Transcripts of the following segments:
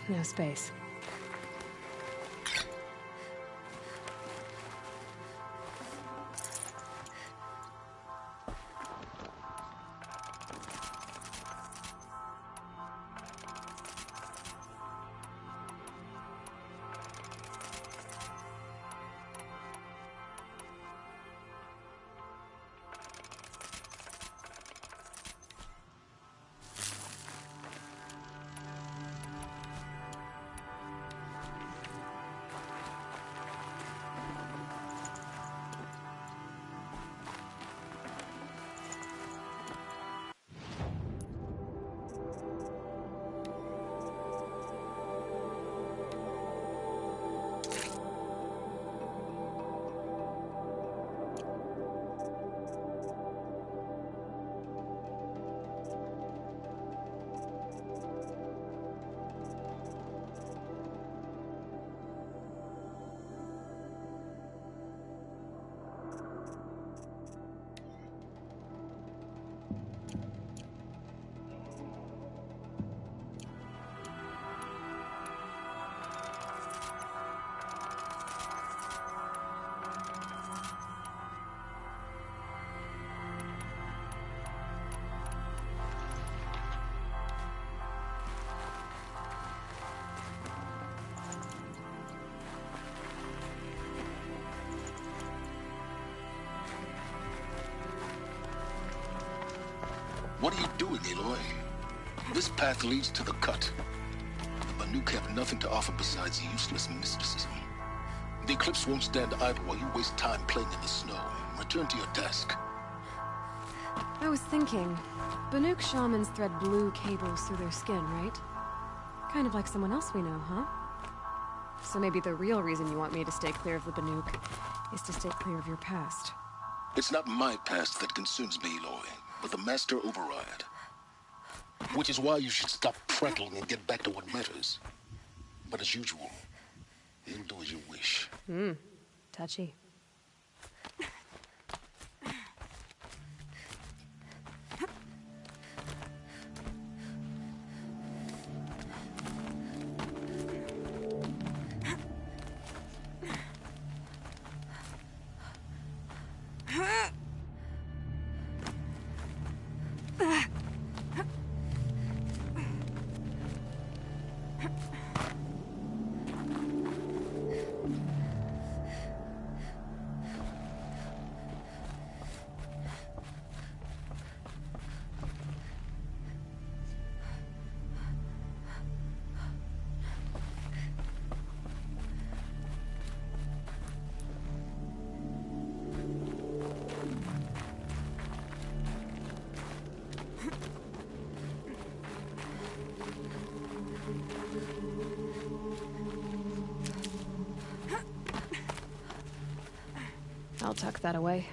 No space. What are you doing, Aloy? This path leads to the cut. The Banuk have nothing to offer besides useless mysticism. The Eclipse won't stand idle while you waste time playing in the snow. Return to your desk. I was thinking, Banuk shamans thread blue cables through their skin, right? Kind of like someone else we know, huh? So maybe the real reason you want me to stay clear of the Banuk is to stay clear of your past. It's not my past that concerns me, Aloy, but the Master Override. Which is why you should stop prattling and get back to what matters. But as usual, you'll do as you wish. Touchy. I'll tuck that away.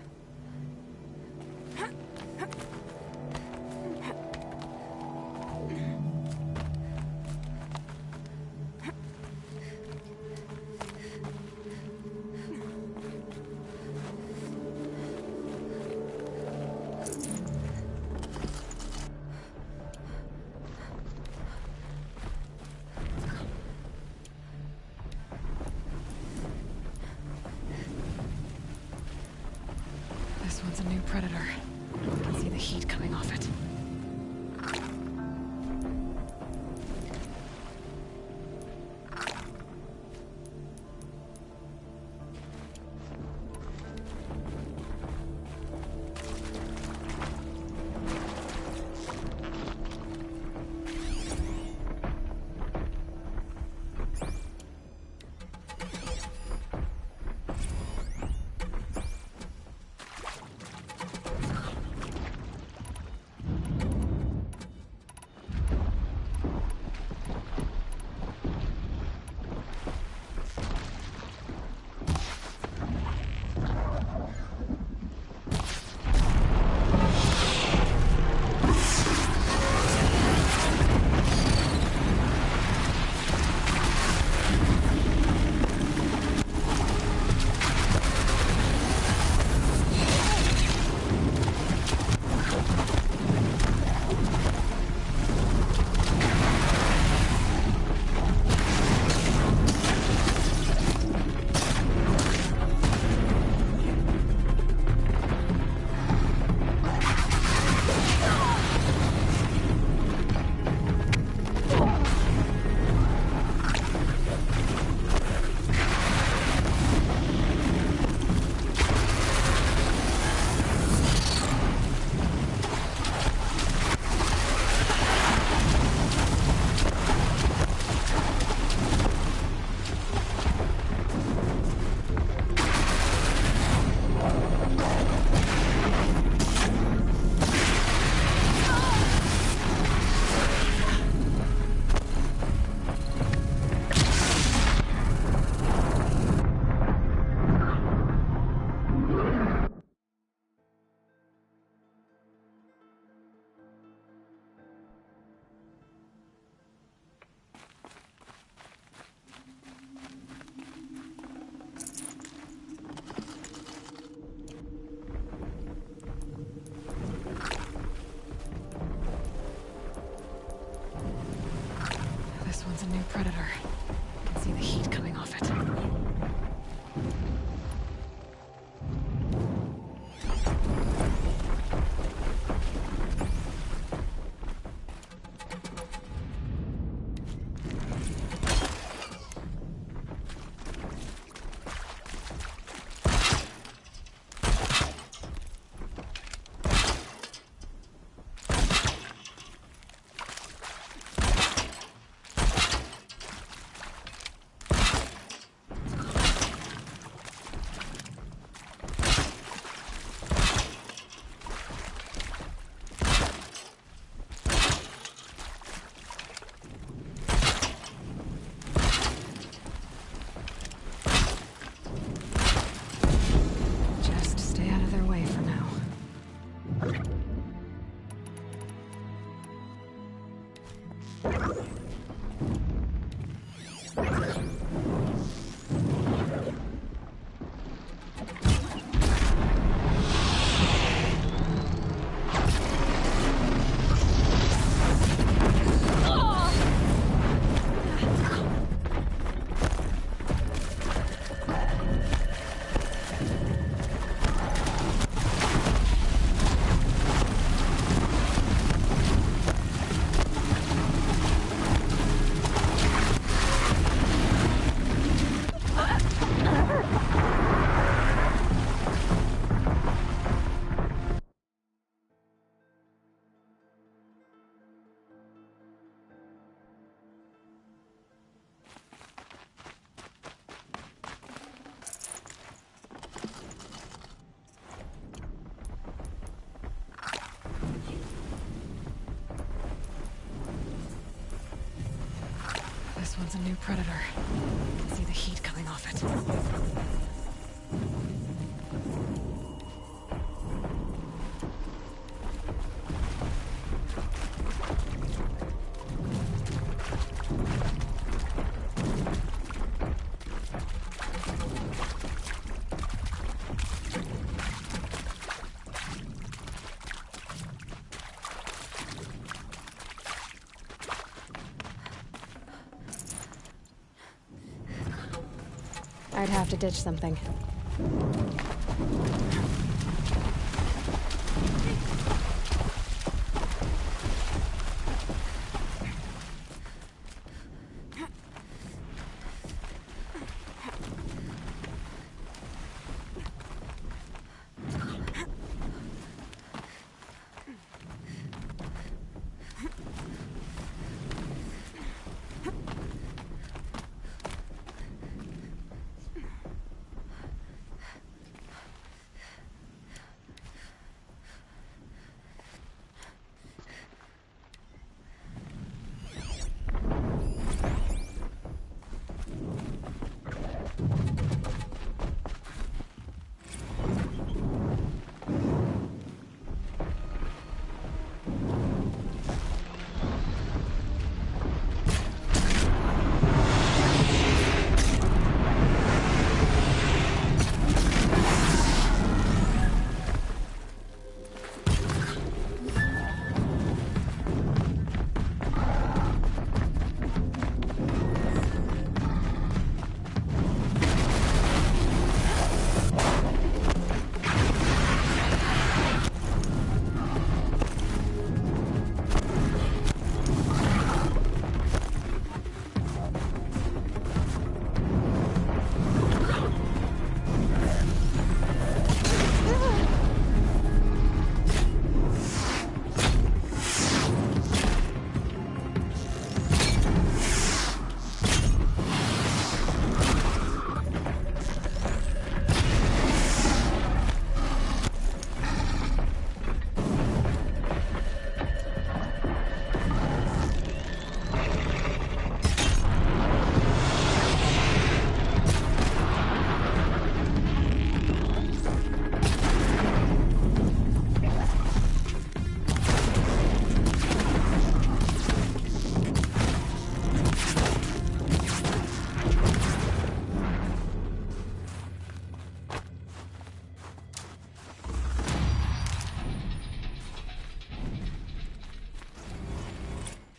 This one's a new predator. I can see the heat coming off it. one's a new predator. I can see the heat coming off it. I'd have to ditch something.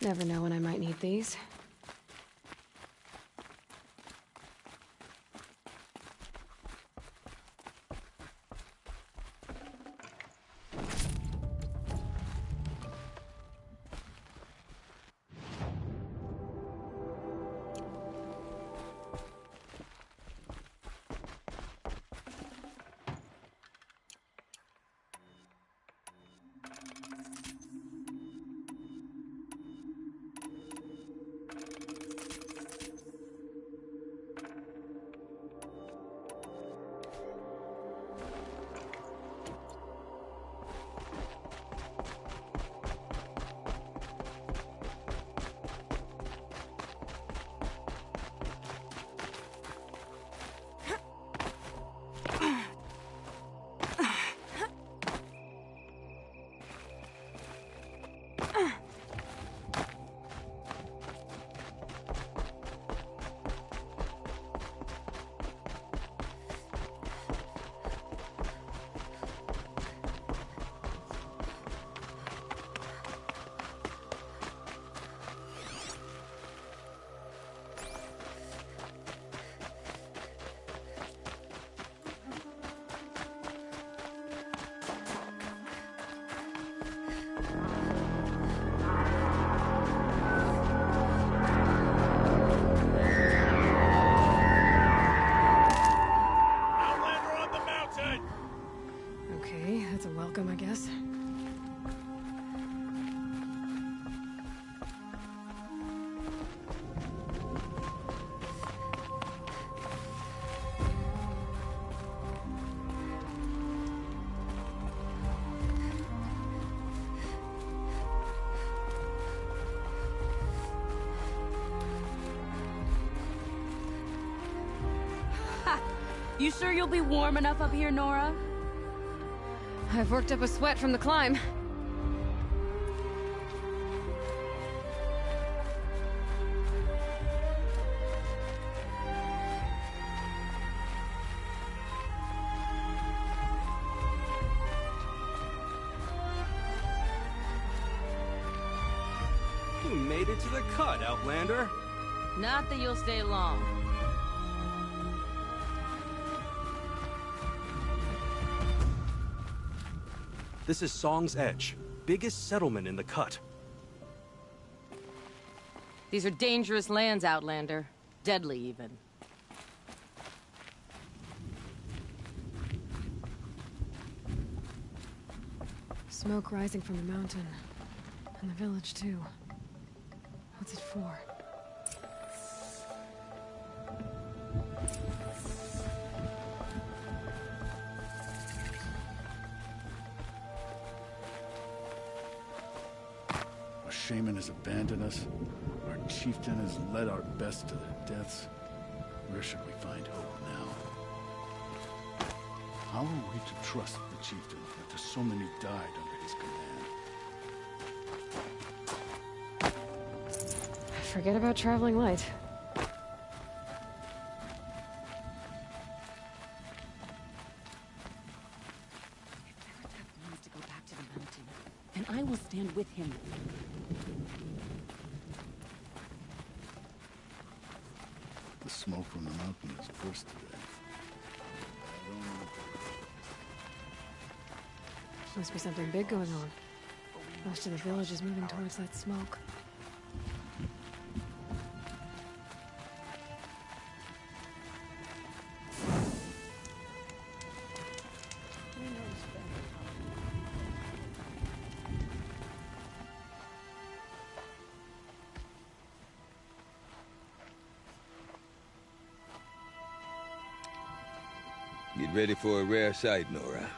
Never know when I might need these. Welcome, I guess. You sure you'll be warm enough up here, Nora? I've worked up a sweat from the climb. You made it to the cut, Outlander. Not that you'll stay long. This is Song's Edge, biggest settlement in the cut. These are dangerous lands, Outlander. Deadly, even. Smoke rising from the mountain. And the village, too. What's it for? Our shaman has abandoned us. Our chieftain has led our best to their deaths. Where should we find hope now? How are we to trust the chieftain after so many died under his command? Forget about traveling light. Wants to go back to the mountain, and I will stand with him. The smoke from the mountain is burst today. Must be something big going on. Most of the village is moving towards that smoke. Get ready for a rare sight, Nora.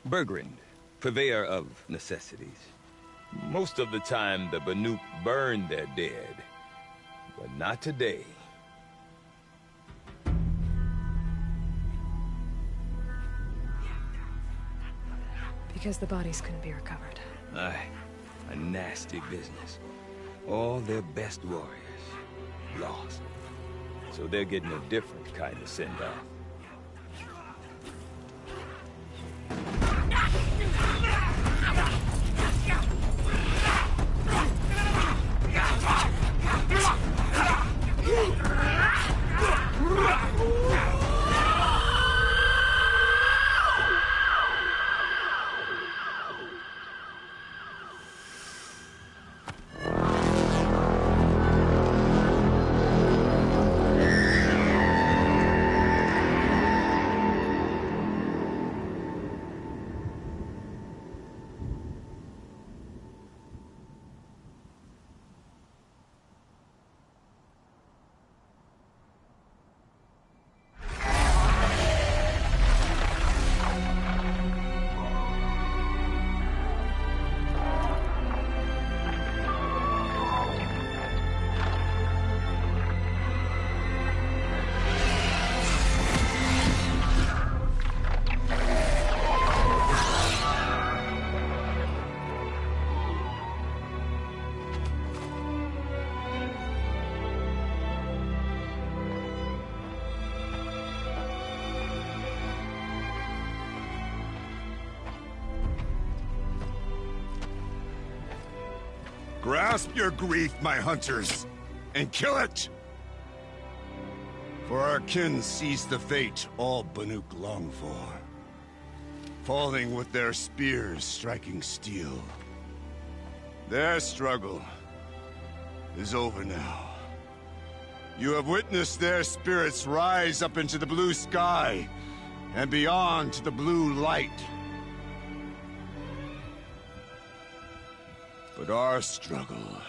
Bergrand, purveyor of necessities. Most of the time, the Banuk burn their dead. But not today. Because the bodies couldn't be recovered. Aye, a nasty business. All their best warriors lost. So they're getting a different kind of send-off. Grasp your grief, my hunters, and kill it! For our kin sees the fate all Banuk long for. Falling with their spears striking steel. Their struggle is over now. You have witnessed their spirits rise up into the blue sky, and beyond to the blue light. But our struggle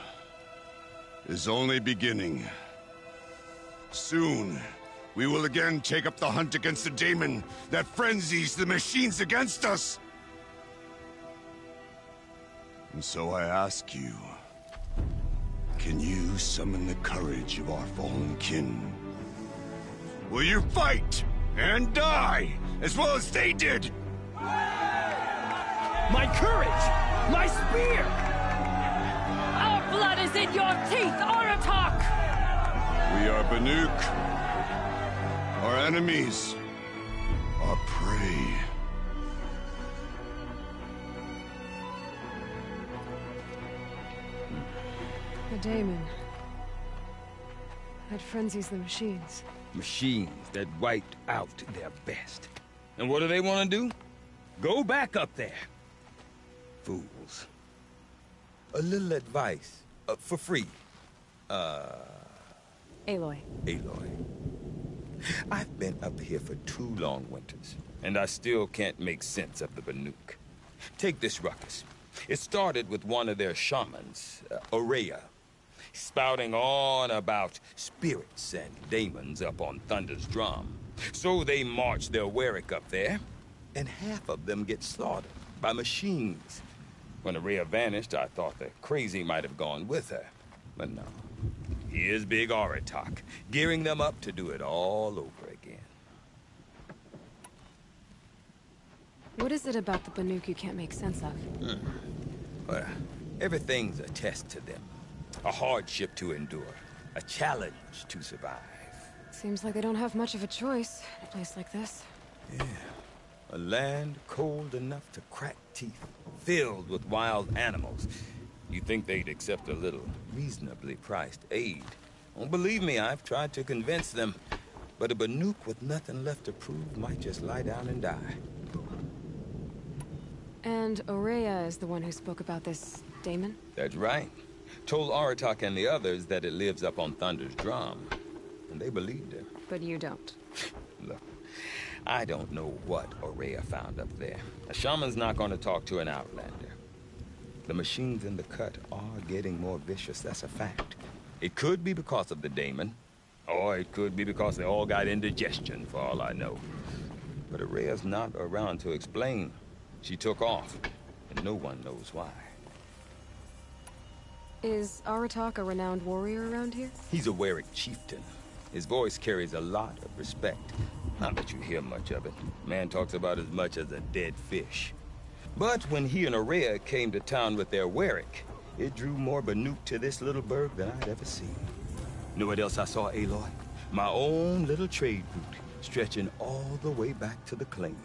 is only beginning. Soon, we will again take up the hunt against the daemon that frenzies the machines against us. And so I ask you, can you summon the courage of our fallen kin? Will you fight and die as well as they did? My courage! My spear! Our blood is in your teeth, Aratak! We are Banuk. Our enemies are prey. The Daemon. That frenzies the machines. Machines that wiped out their best. And what do they want to do? Go back up there. Fools. A little advice. For free. Aloy. Aloy. I've been up here for 2 long winters, and I still can't make sense of the Banuk. Take this ruckus. It started with one of their shamans, Aurea, spouting on about spirits and demons up on Thunder's drum. So they march their Warwick up there, and half of them get slaughtered by machines. When Aurea vanished, I thought the crazy might have gone with her. But no. Here's Big Aratak, gearing them up to do it all over again. What is it about the Banuk you can't make sense of? Well, everything's a test to them. A hardship to endure. A challenge to survive. Seems like they don't have much of a choice in a place like this. Yeah. A land cold enough to crack teeth, filled with wild animals. You'd think they'd accept a little reasonably priced aid. Oh, believe me, I've tried to convince them. But a Banuk with nothing left to prove might just lie down and die. And Aurea is the one who spoke about this Daemon? That's right. Told Aratak and the others that it lives up on Thunder's drum. And they believed him. But you don't. Look, I don't know what Aurea found up there. A shaman's not going to talk to an outlander. The machines in the cut are getting more vicious, that's a fact. It could be because of the Daemon, or it could be because they all got indigestion, for all I know. But Aurea's not around to explain. She took off, and no one knows why. Is Aratak a renowned warrior around here? He's a Warwick chieftain. His voice carries a lot of respect. Not that you hear much of it. Man talks about as much as a dead fish. But when he and Aurea came to town with their Warwick, it drew more Banuk to this little burg than I'd ever seen. Know what else I saw, Aloy? My own little trade route, stretching all the way back to the claim.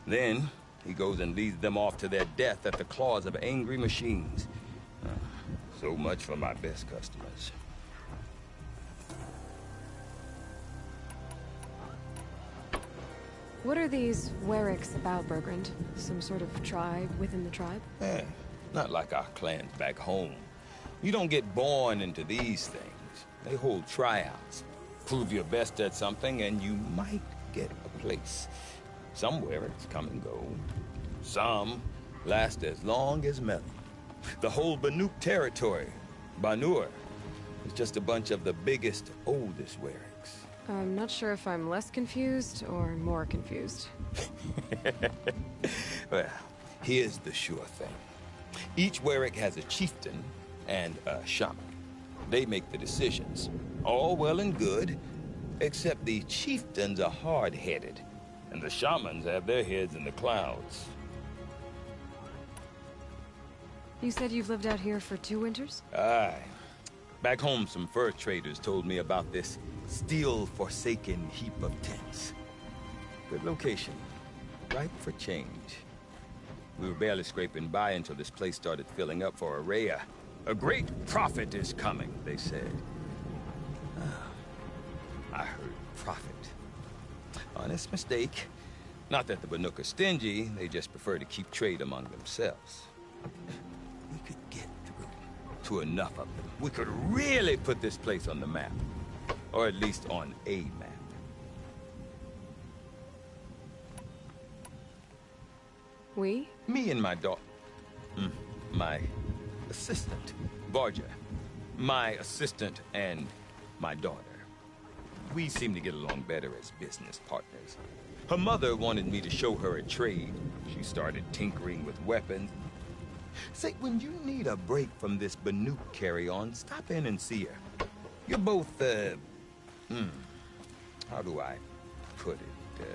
Then, he goes and leads them off to their death at the claws of angry machines. So much for my best customers. What are these Warwicks about, Bergrand? Some sort of tribe within the tribe? Not like our clans back home. You don't get born into these things. They hold tryouts. Prove your best at something and you might get a place. Some Warwicks come and go. Some last as long as metal. The whole Banuk territory, Banur, is just a bunch of the biggest, oldest Warwicks. I'm not sure if I'm less confused or more confused. Well, here's the sure thing. Each Warwick has a chieftain and a shaman. They make the decisions. All well and good, except the chieftains are hard-headed, and the shamans have their heads in the clouds. You said you've lived out here for 2 winters? Aye. Back home, some fur traders told me about this steel-forsaken heap of tents. Good location. Ripe for change. We were barely scraping by until this place started filling up for Aurea. A great prophet is coming, they said. I heard prophet. Honest mistake. Not that the Banuk are stingy, they just prefer to keep trade among themselves. We could get through to enough of them. We could really put this place on the map. Or at least on a map. We? Me and my daughter. My assistant, Barja. My assistant and my daughter. We seem to get along better as business partners. Her mother wanted me to show her a trade. She started tinkering with weapons. Say, when you need a break from this Banuk carry-on, stop in and see her. You're both, how do I put it?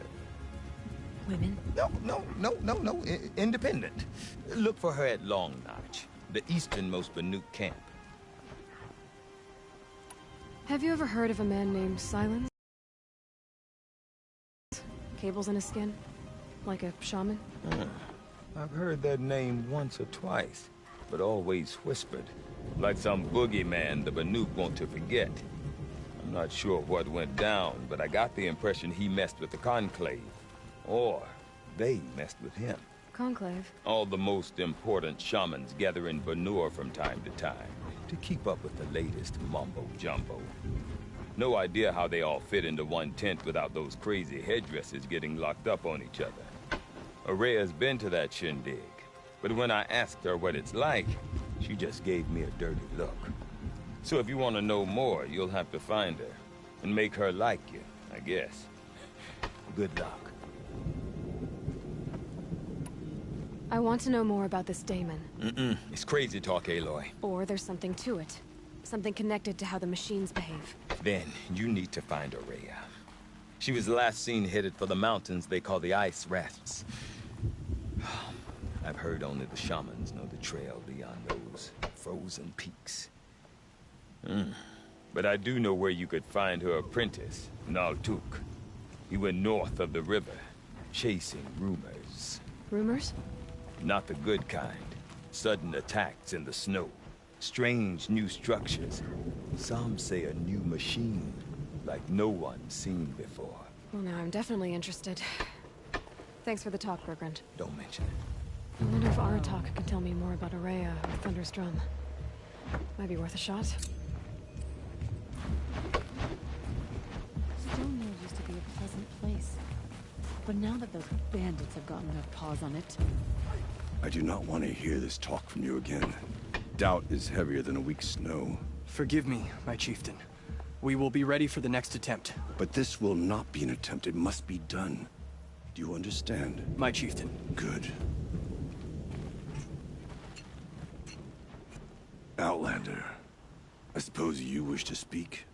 Women? No. Independent. Look for her at Long Notch, the easternmost Banuk camp. Have you ever heard of a man named Silence? Cables in his skin? Like a shaman? I've heard that name once or twice, but always whispered. Like some boogeyman the Banuk want to forget. I'm not sure what went down, but I got the impression he messed with the Conclave. Or they messed with him. Conclave? All the most important shamans gather in Banur from time to time to keep up with the latest mumbo-jumbo. No idea how they all fit into one tent without those crazy headdresses getting locked up on each other. Araya's been to that shindig, but when I asked her what it's like, she just gave me a dirty look. So if you want to know more, you'll have to find her and make her like you, I guess. Good luck. I want to know more about this daemon. It's crazy talk, Aloy. Or there's something to it. Something connected to how the machines behave. Then you need to find Araya. She was last seen headed for the mountains they call the Ice Rafts. I've heard only the shamans know the trail beyond those frozen peaks. But I do know where you could find her apprentice, Naltuk. He went north of the river, chasing rumors. Rumors? Not the good kind. Sudden attacks in the snow. Strange new structures. Some say a new machine, like no one's seen before. Well, now I'm definitely interested. Thanks for the talk, Bergrand. Don't mention it. I wonder if Aratak can tell me more about Araya or Thunder's Drum. Might be worth a shot. Stonewall used to be a pleasant place. But now that those bandits have gotten their paws on it... I do not want to hear this talk from you again. Doubt is heavier than a week's snow. Forgive me, my chieftain. We will be ready for the next attempt. But this will not be an attempt. It must be done. Do you understand? My chieftain. Good. Outlander, I suppose you wish to speak?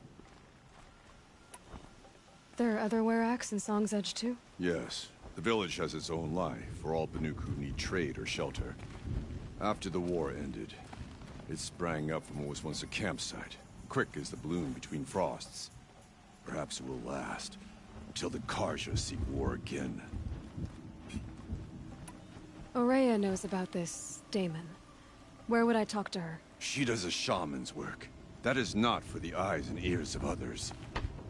There are other Weraks in Song's Edge too? Yes. The village has its own life for all Banuk who need trade or shelter. After the war ended, it sprang up from what was once a campsite, quick as the bloom between frosts. Perhaps it will last, until the Karja seek war again. Araya knows about this daemon. Where would I talk to her? She does a shaman's work. That is not for the eyes and ears of others.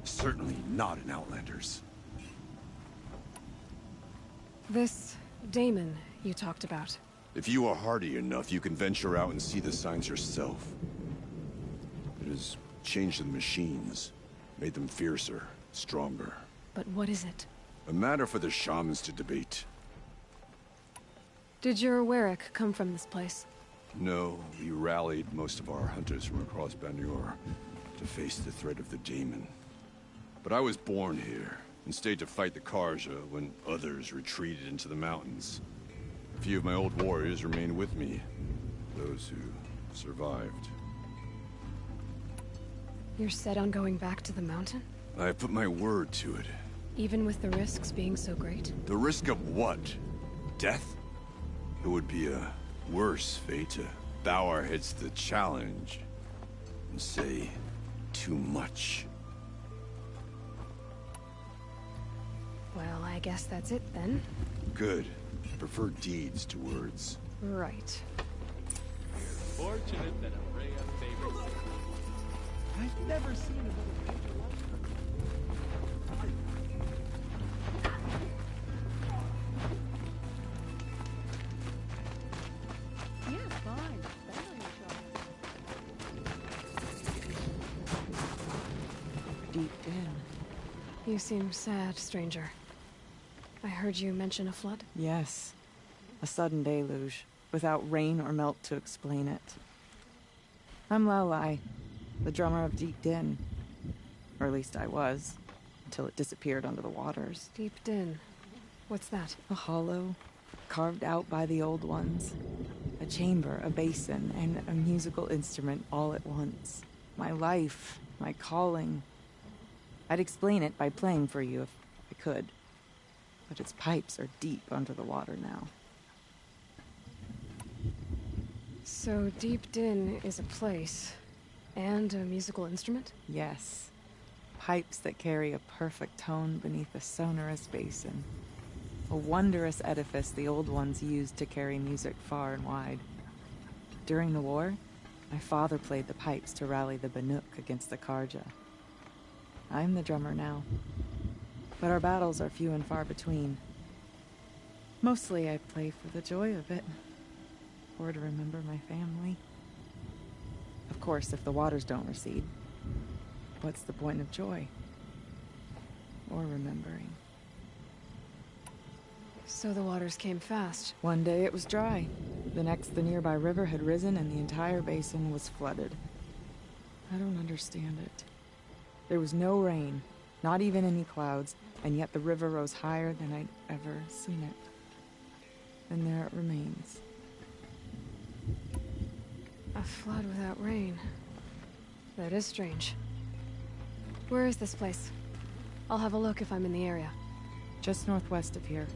Certainly not an Outlander's. This daemon you talked about. If you are hardy enough, you can venture out and see the signs yourself. It has changed the machines, made them fiercer, stronger. But what is it? A matter for the shamans to debate. Did your Werak come from this place? No, we rallied most of our hunters from across Banur to face the threat of the daemon. But I was born here, and stayed to fight the Karja when others retreated into the mountains. A few of my old warriors remained with me, those who survived. You're set on going back to the mountain? I have put my word to it. Even with the risks being so great? The risk of what? Death? It would be a worse fate to bow our heads to the challenge and say too much. Well, I guess that's it then. Good. I prefer deeds to words. Right. Fortunate that Araya favors it. I've never seen a little creature like her. Yeah, fine. Better than Deep in. You seem sad, stranger. I heard you mention a flood? Yes. A sudden deluge, without rain or melt to explain it. I'm Lelai, the drummer of Deep Din. Or at least I was, until it disappeared under the waters. Deep Din. What's that? A hollow, carved out by the old ones. A chamber, a basin, and a musical instrument all at once. My life, my calling. I'd explain it by playing for you if I could. But its pipes are deep under the water now. So Deep Din is a place, and a musical instrument? Yes. Pipes that carry a perfect tone beneath a sonorous basin. A wondrous edifice the old ones used to carry music far and wide. During the war, my father played the pipes to rally the Banuk against the Karja. I'm the drummer now, but our battles are few and far between. Mostly I play for the joy of it, or to remember my family. Of course, if the waters don't recede, what's the point of joy? Or remembering? So the waters came fast. One day it was dry. The next, the nearby river had risen and the entire basin was flooded. I don't understand it. There was no rain, not even any clouds, and yet the river rose higher than I'd ever seen it. And there it remains. A flood without rain. That is strange. Where is this place? I'll have a look if I'm in the area. Just northwest of here.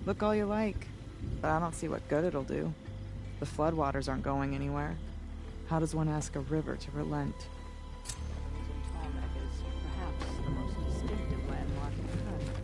Look all you like, but I don't see what good it'll do. The floodwaters aren't going anywhere. How does one ask a river to relent? Perhaps the most distinctive landmark in the country.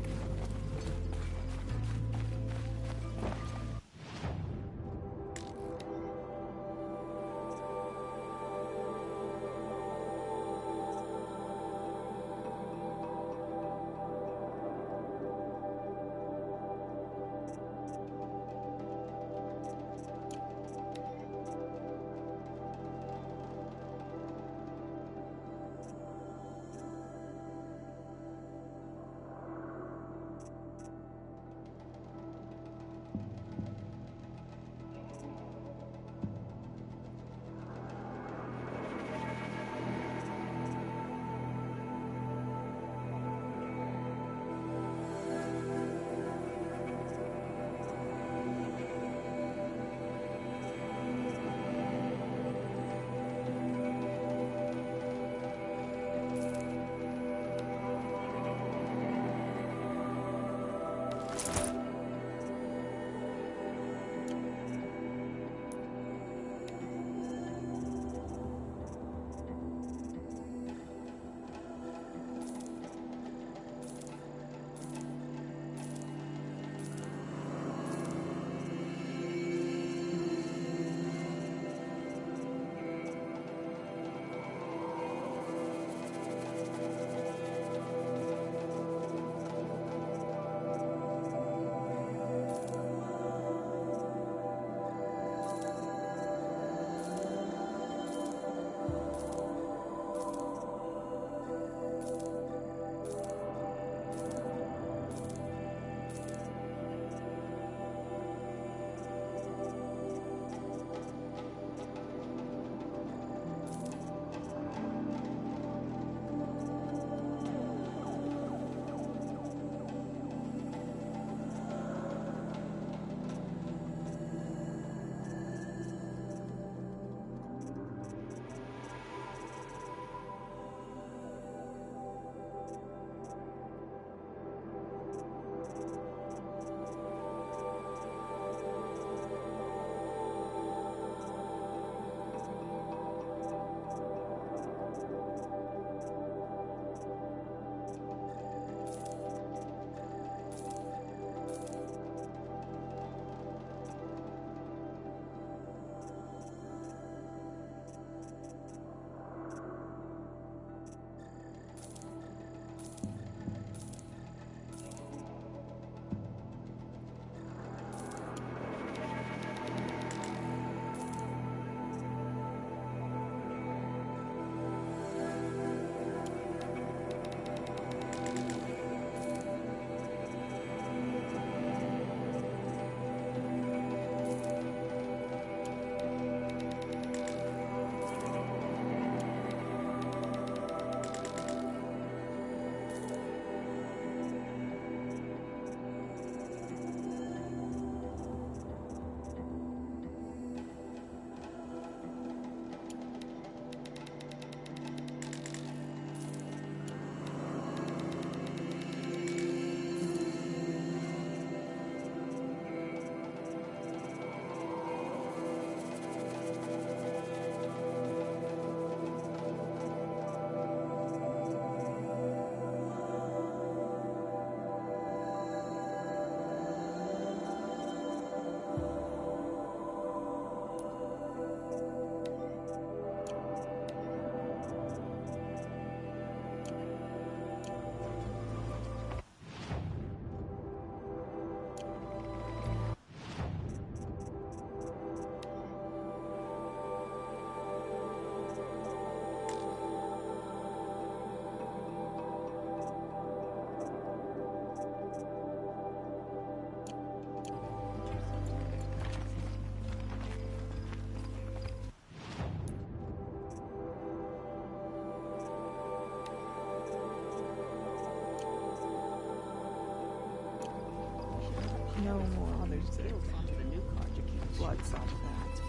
No more others built onto the new Carja blood saw to that.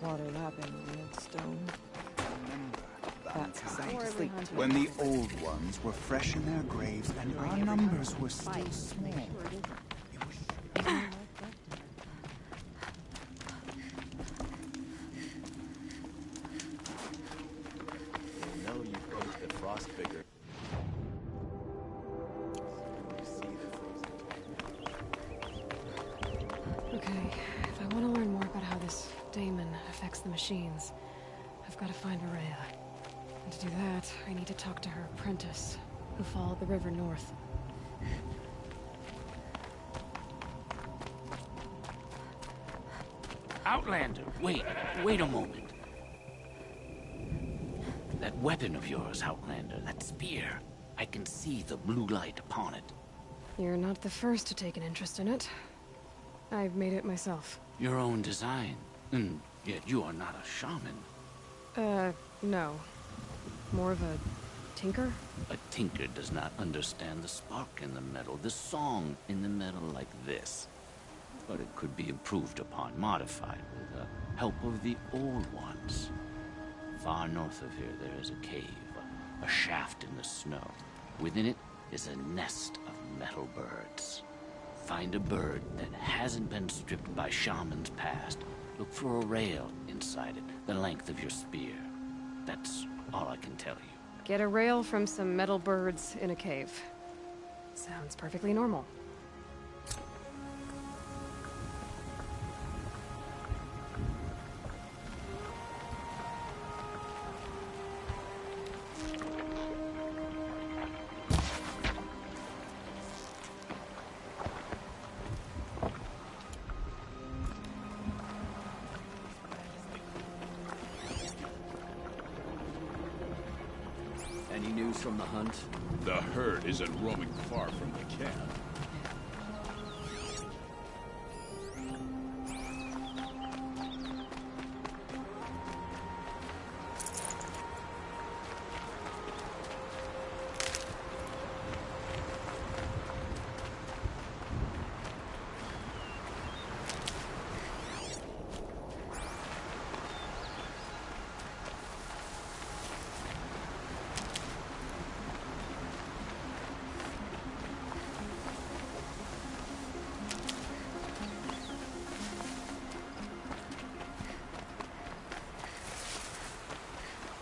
Water lapping on old stone. That's a sight to sleep to. When the old ones were fresh in their graves and our numbers were still small. Okay, if I want to learn more about how this daemon affects the machines, I've got to find Maria. And to do that, I need to talk to her apprentice, who followed the river north. Outlander, wait a moment. That weapon of yours, Outlander, that spear, I can see the blue light upon it. You're not the first to take an interest in it. I've made it myself. Your own design, and yet you are not a shaman. No. More of a tinker? A tinker does not understand the spark in the metal, the song in the metal like this. But it could be improved upon, modified with the help of the old ones. Far north of here there is a cave, a shaft in the snow. Within it is a nest of metal birds. Find a bird that hasn't been stripped by shamans past. Look for a rail inside it, the length of your spear. That's all I can tell you. Get a rail from some metal birds in a cave. Sounds perfectly normal. Any news from the hunt? The herd isn't roaming far from the camp.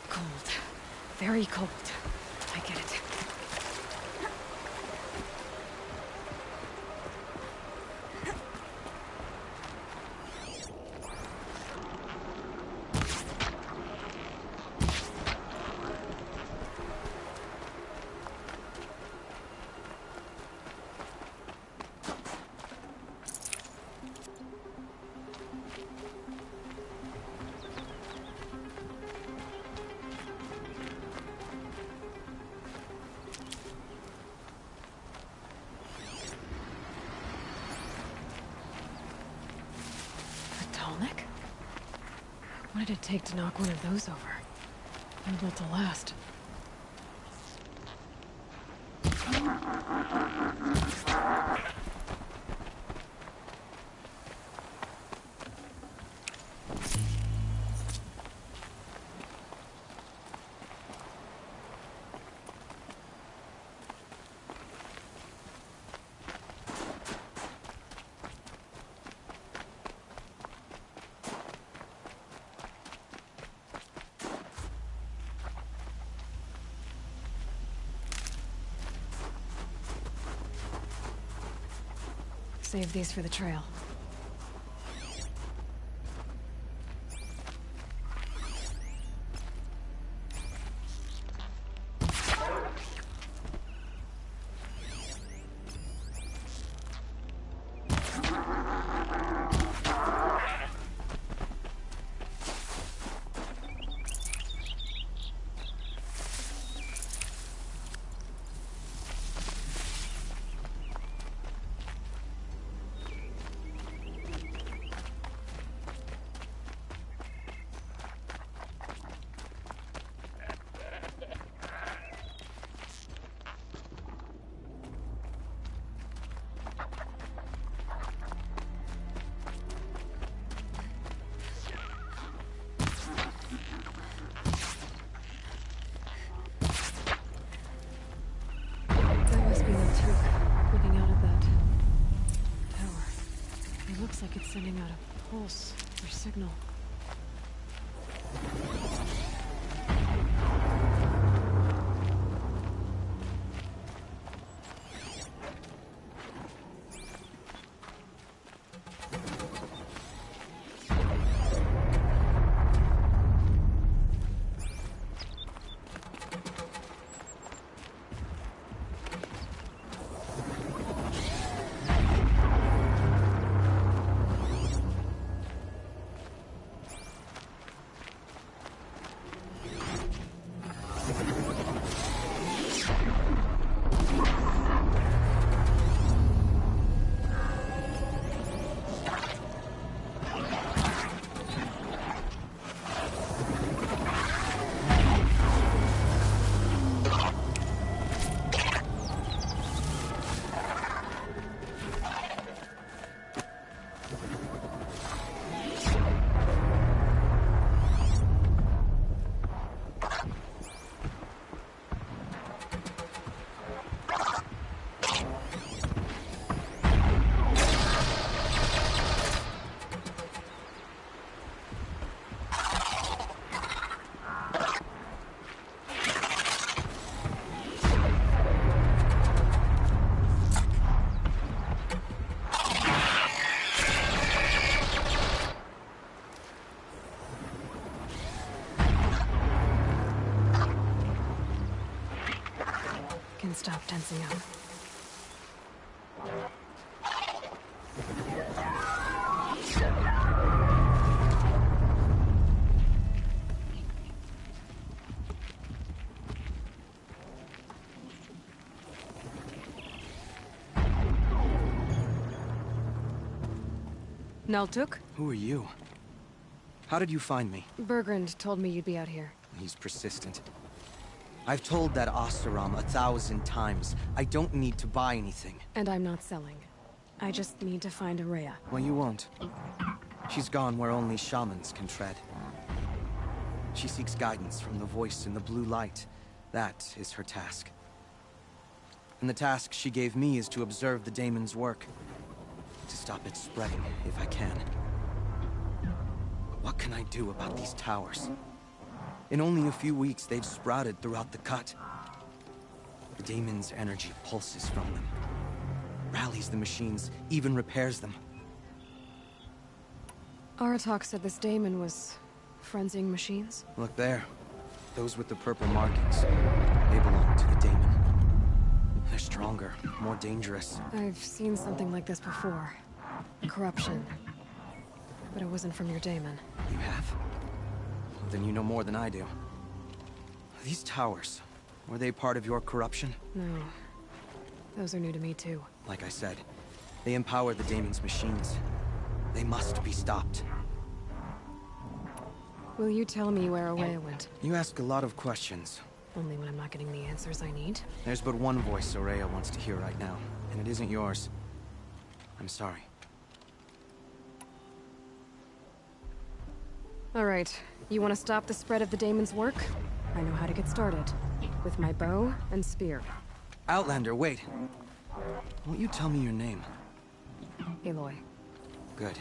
Cold. Very cold. I get it. What did it take to knock one of those over? And built to last. Save these for the trail. Looks like it's sending out a pulse or signal. Stop tensing up. Naltuk? Who are you? How did you find me? Bergrand told me you'd be out here. He's persistent. I've told that Oseram 1,000 times. I don't need to buy anything. And I'm not selling. I just need to find Araya. Well, you won't. She's gone where only shamans can tread. She seeks guidance from the voice in the blue light. That is her task. And the task she gave me is to observe the daemon's work. To stop it spreading, if I can. What can I do about these towers? In only a few weeks, they've sprouted throughout the cut. The daemon's energy pulses from them. Rallies the machines, even repairs them. Aratak said this daemon was frenzying machines? Look there. Those with the purple markings. They belong to the daemon. They're stronger, more dangerous. I've seen something like this before. Corruption. But it wasn't from your daemon. You have? Then you know more than I do. These towers, were they part of your corruption? No. Those are new to me too. Like I said, they empower the daemon's machines. They must be stopped. Will you tell me where Araya went? You ask a lot of questions. Only when I'm not getting the answers I need. There's but one voice Araya wants to hear right now, and it isn't yours. I'm sorry. All right. You want to stop the spread of the daemon's work? I know how to get started. With my bow and spear. Outlander, wait. Won't you tell me your name? Aloy. Good.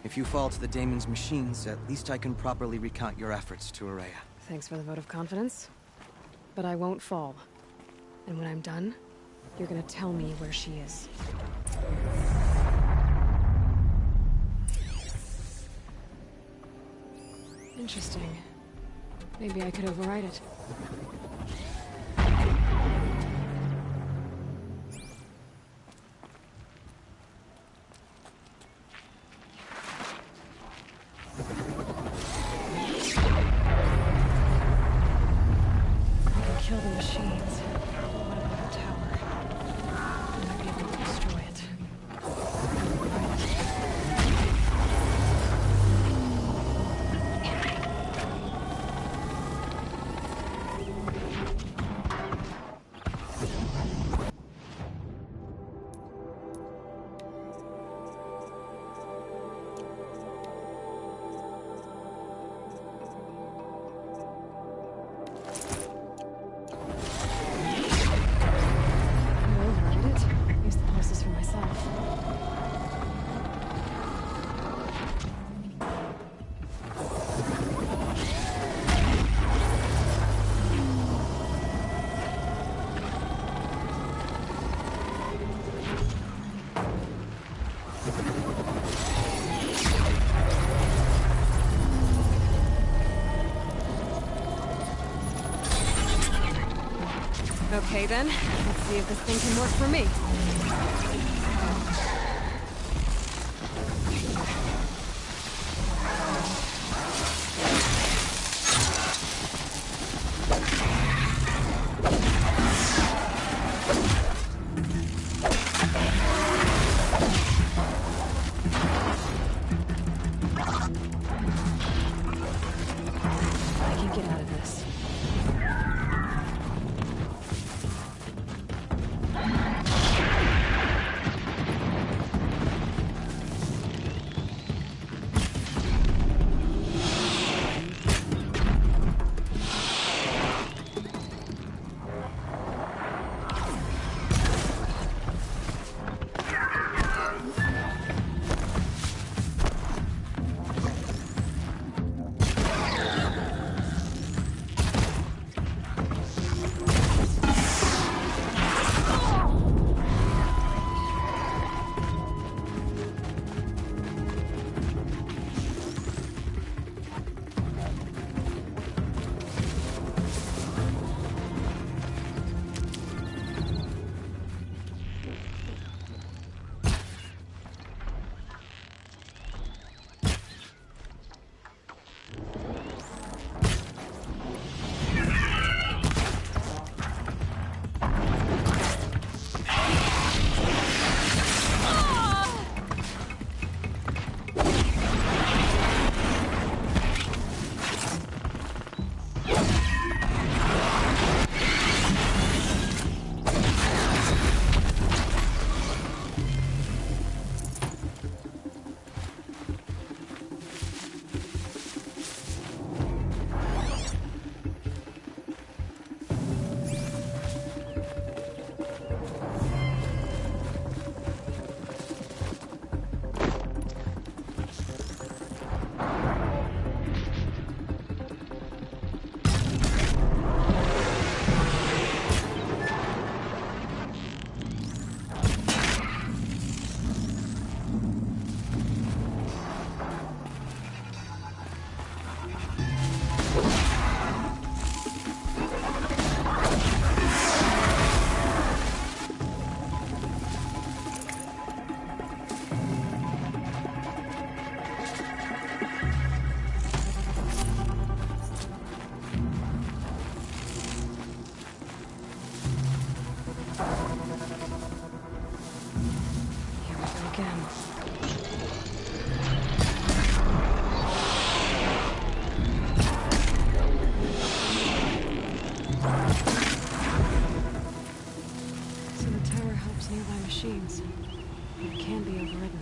If you fall to the daemon's machines, at least I can properly recount your efforts to Araya. Thanks for the vote of confidence. But I won't fall. And when I'm done, you're gonna tell me where she is. Interesting. Maybe I could override it. I can kill the machines. What about the tower? I might be able to destroy it. Okay then, let's see if this thing can work for me. I can get out of this. Machines. It can be overridden.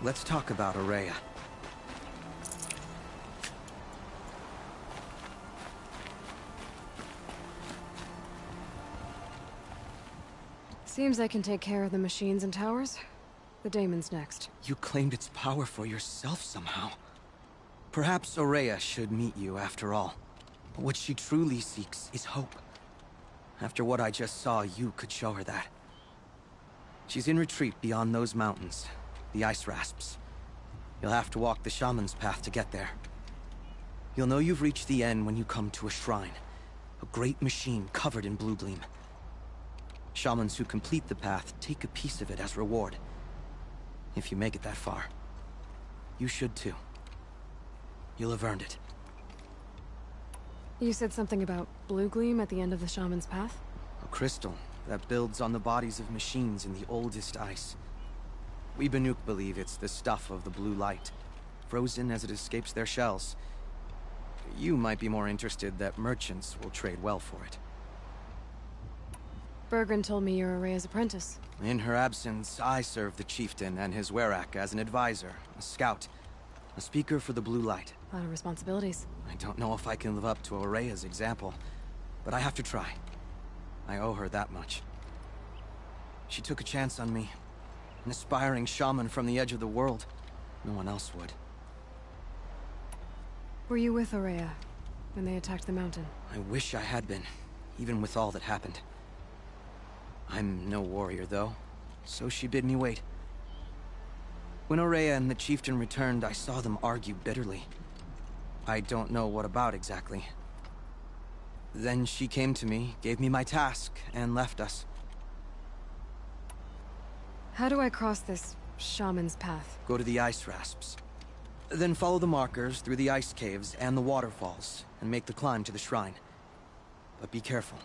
let's talk about Aurea. Seems I can take care of the machines and towers. The daemon's next. You claimed its power for yourself somehow. Perhaps Aurea should meet you after all. What she truly seeks is hope. After what I just saw, you could show her that. She's in retreat beyond those mountains, the ice rasps. You'll have to walk the shaman's path to get there. You'll know you've reached the end when you come to a shrine. A great machine covered in blue gleam. Shamans who complete the path take a piece of it as reward. If you make it that far, you should too. You'll have earned it. You said something about blue gleam at the end of the shaman's path? A crystal that builds on the bodies of machines in the oldest ice. We Banuk believe it's the stuff of the blue light, frozen as it escapes their shells. You might be more interested that merchants will trade well for it. Bergren told me you're Aurea's apprentice. In her absence, I serve the chieftain and his werak as an advisor, a scout, a speaker for the blue light. A lot of responsibilities. I don't know if I can live up to Aurea's example, but I have to try. I owe her that much. She took a chance on me. An aspiring shaman from the edge of the world. No one else would. Were you with Aurea when they attacked the mountain? I wish I had been, even with all that happened. I'm no warrior, though, so she bid me wait. When Aurea and the chieftain returned, I saw them argue bitterly. I don't know what about exactly. Then she came to me, gave me my task, and left us. How do I cross this shaman's path? Go to the ice rasps. Then follow the markers through the ice caves and the waterfalls, and make the climb to the shrine. But be careful.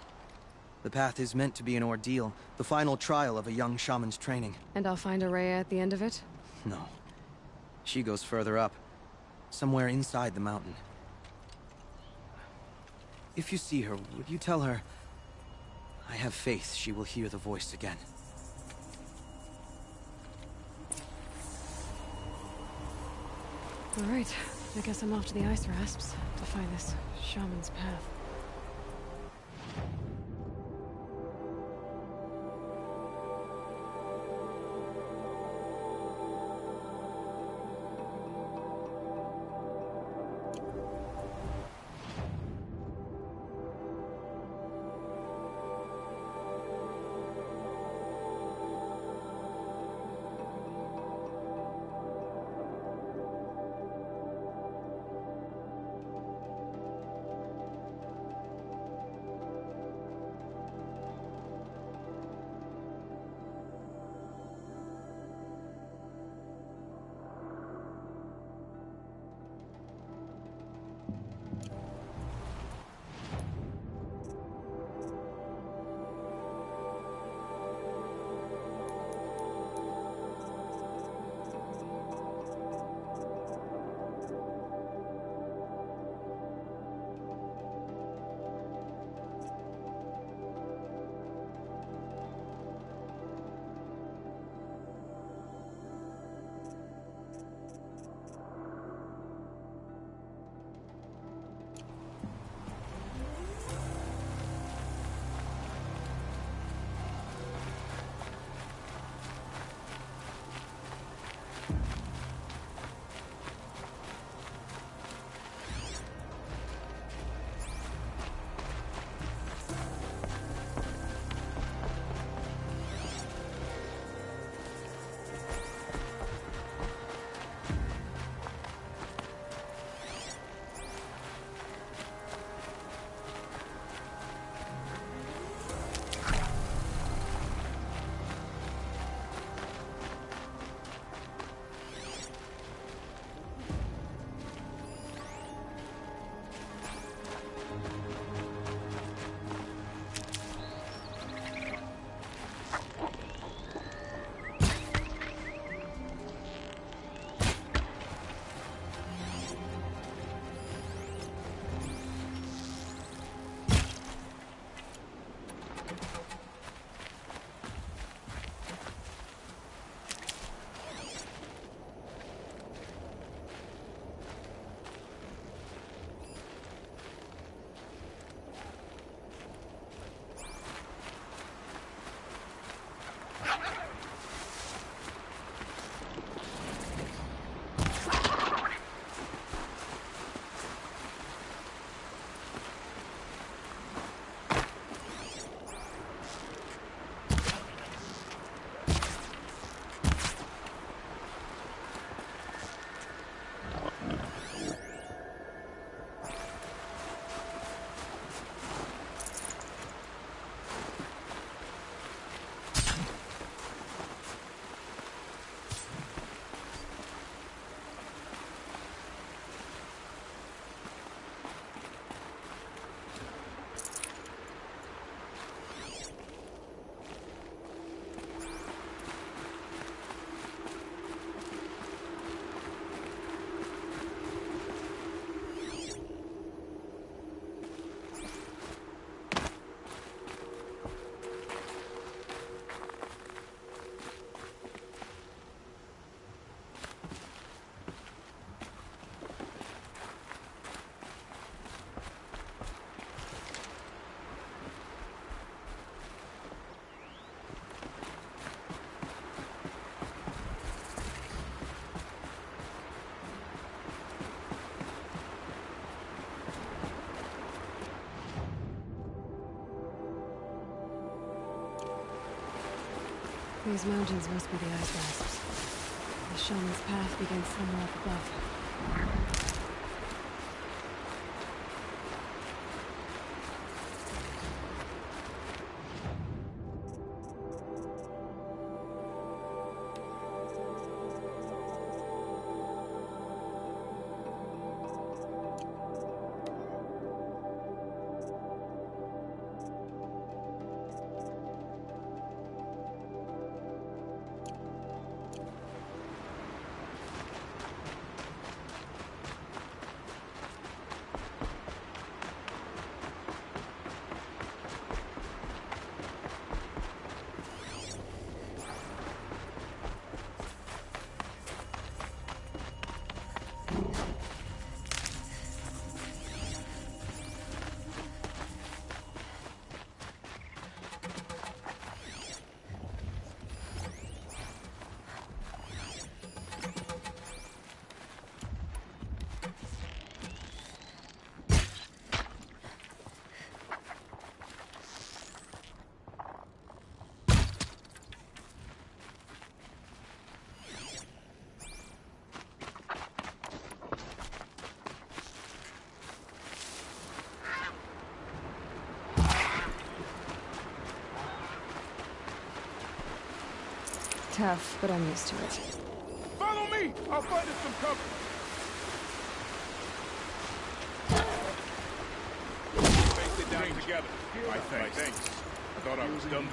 The path is meant to be an ordeal, the final trial of a young shaman's training. And I'll find Aurea at the end of it? No. She goes further up, somewhere inside the mountain. If you see her, would you tell her, I have faith she will hear the voice again. All right, I guess I'm off to the ice rasps to find this shaman's path. These mountains must be the ice wasps. The shaman's path begins somewhere up above. Tough, but I'm used to it. Follow me! I'll find us some cover! Face it down together. Thanks. I thought I was done.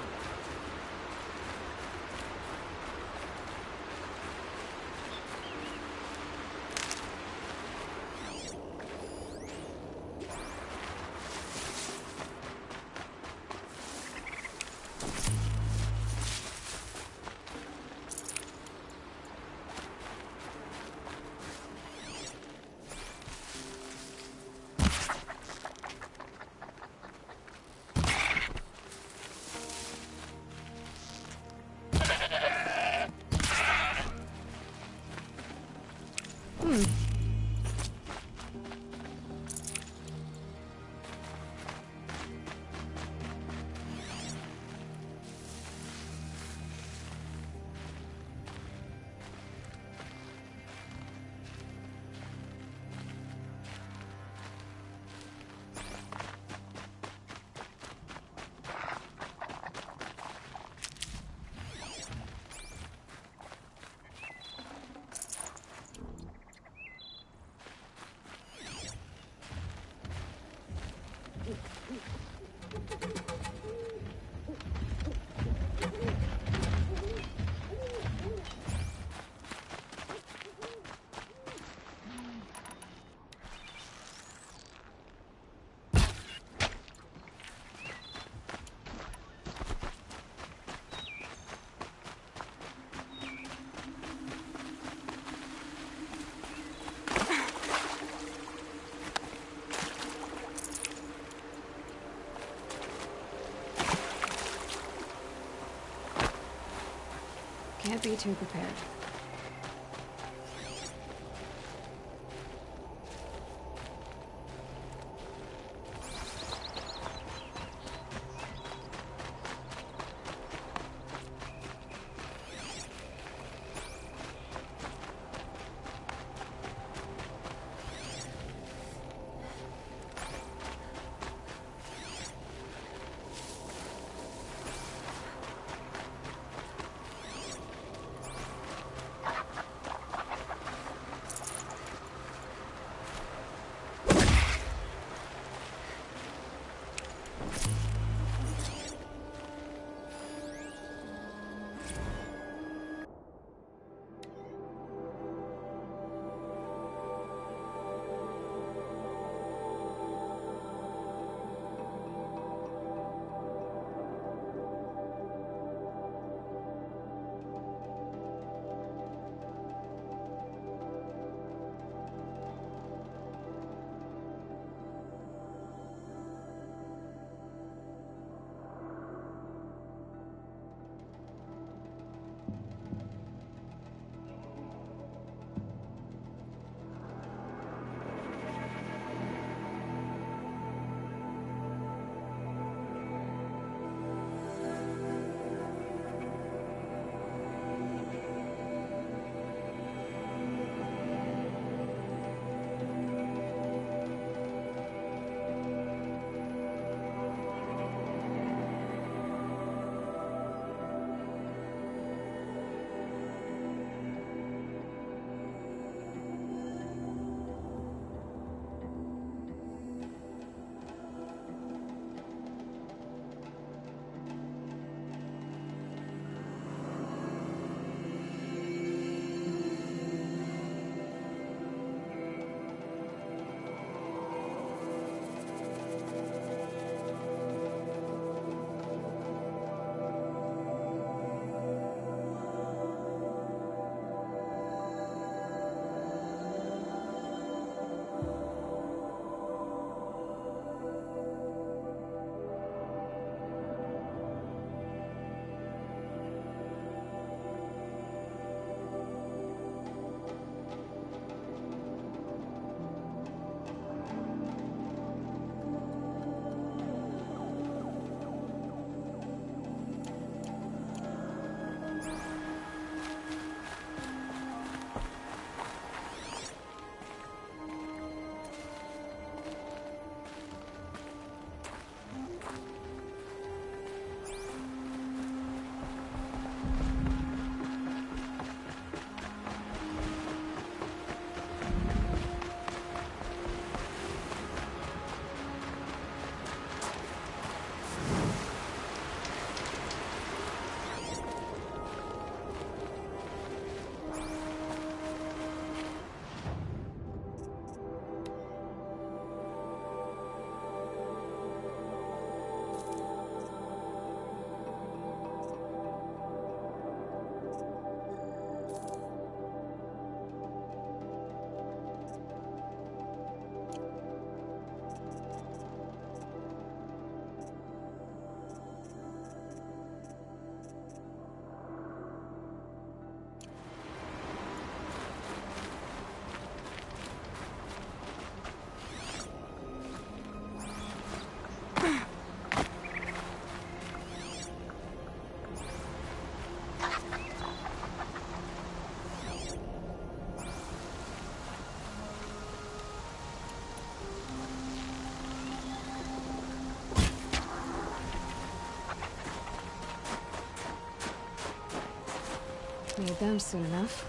Can't be too prepared. Need them soon enough.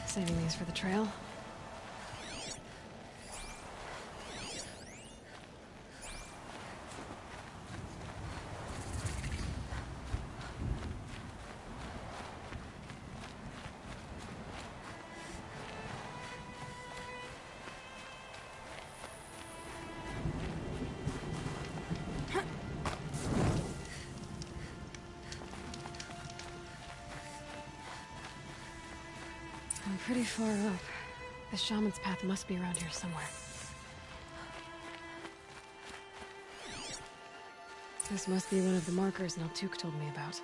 Saving these for the trail. I'm pretty far up. The shaman's path must be around here somewhere. This must be one of the markers Naltuk told me about.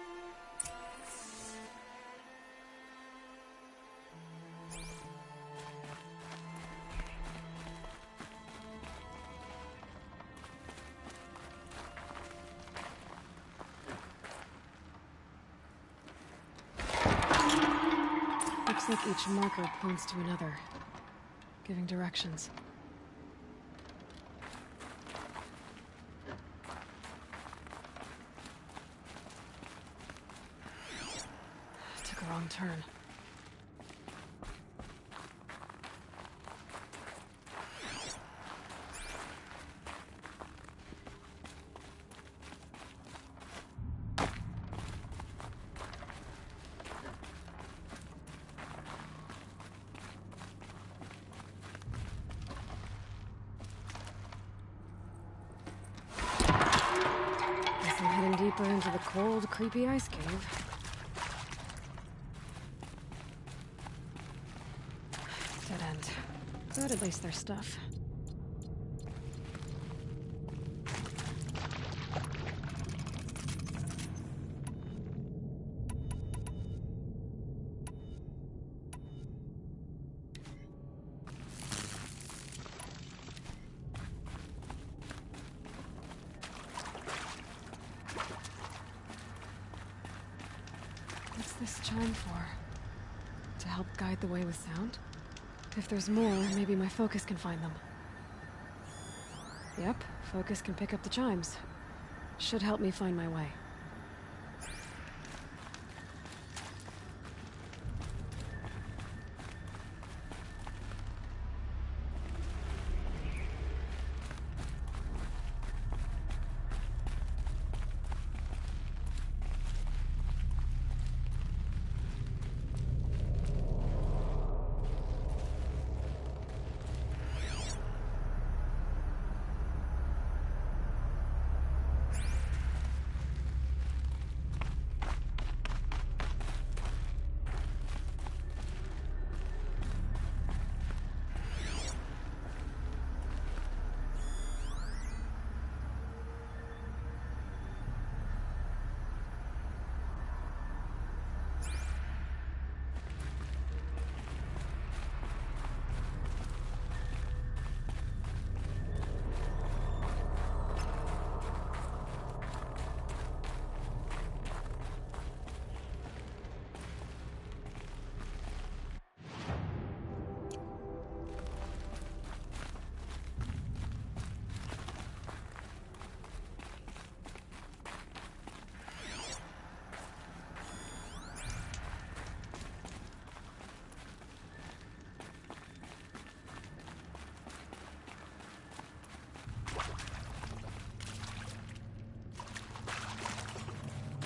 Looks like each marker points to another, giving directions. Took a wrong turn. Guess I'm heading deeper into the cold, creepy ice cave. Dead end. But at least there's stuff. What's this chime for? To help guide the way with sound? If there's more, maybe my focus can find them. Yep, focus can pick up the chimes. Should help me find my way.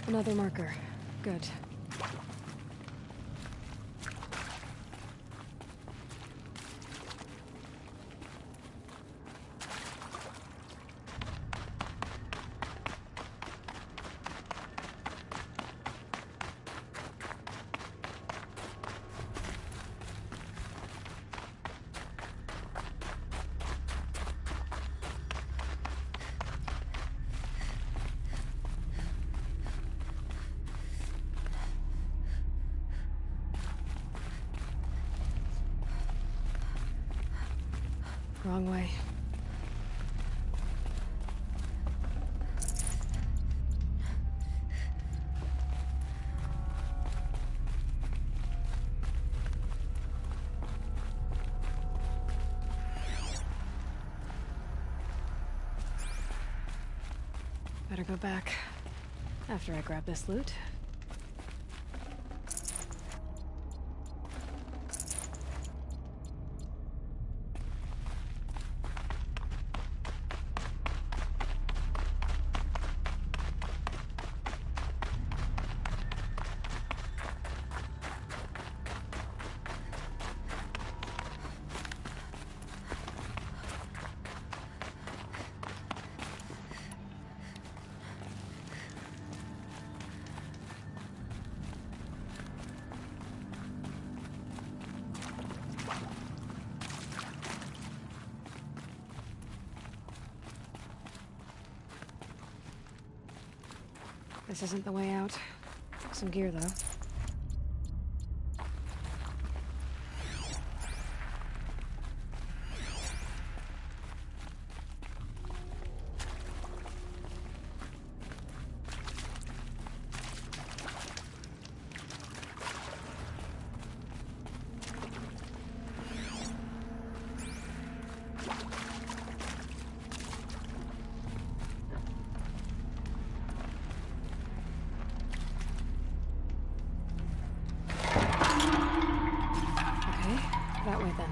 Another marker. Good. Wrong way. Better go back after I grab this loot. This isn't the way out. Some gear, though. That way, then.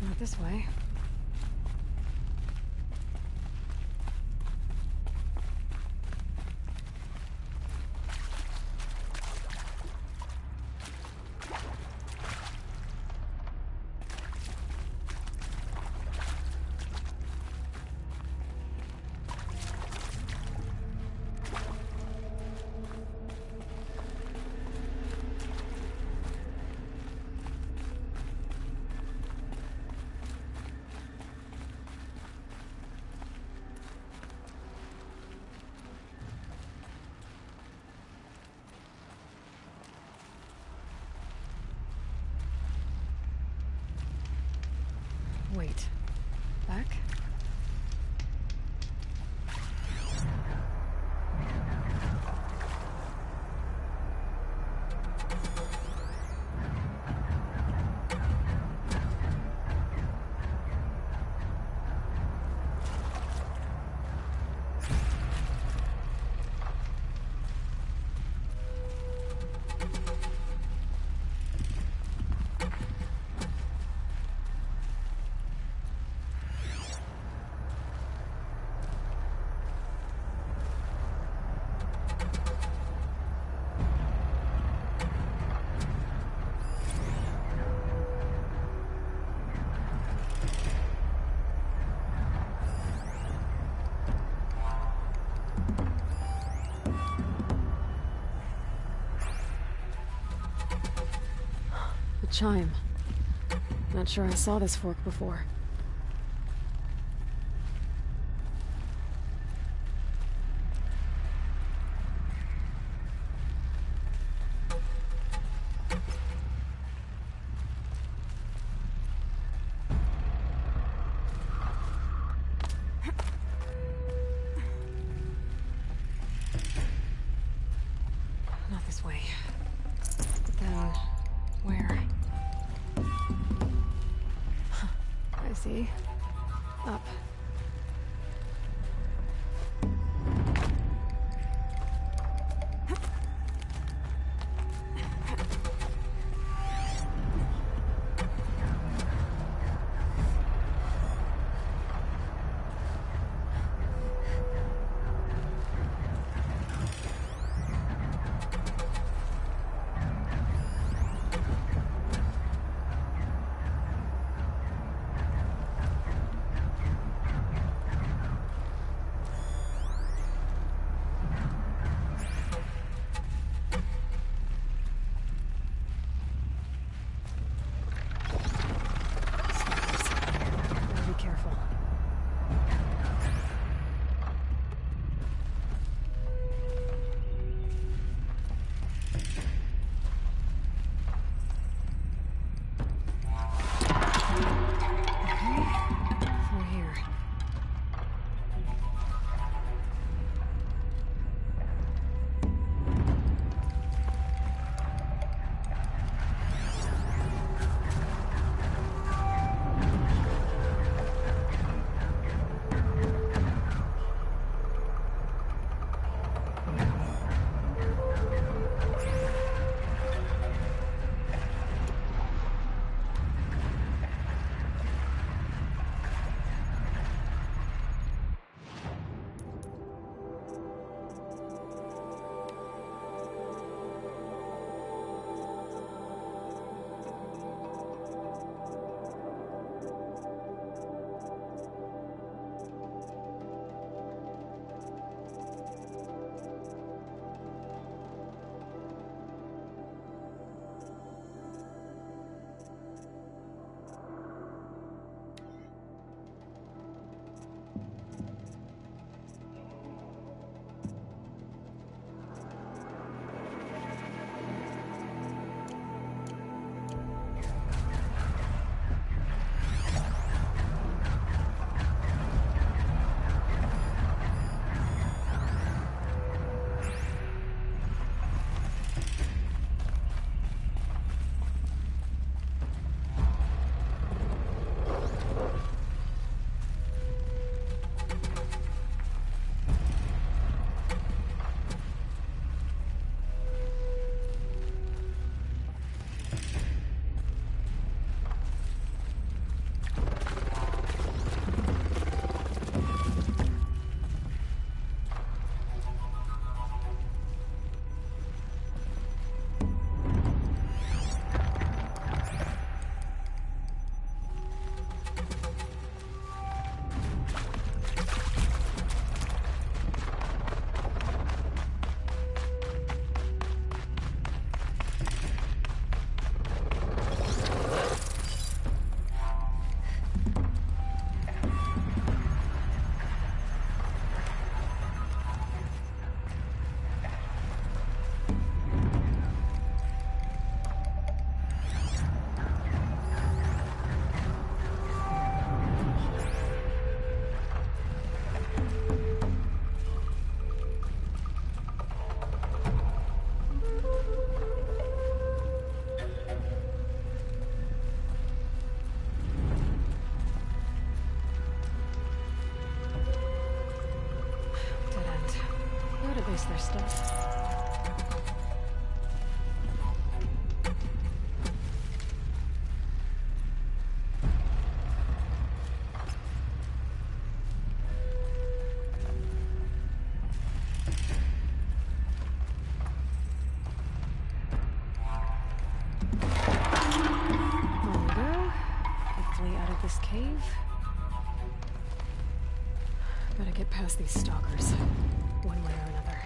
Not this way. Wait. Back? chime. Not sure I saw this fork before. Not this way. Then, where? Huh, I see. Up. Be careful. Through here. Is their stuff? Hopefully out of this cave. Gotta get past these stalkers, one way or another.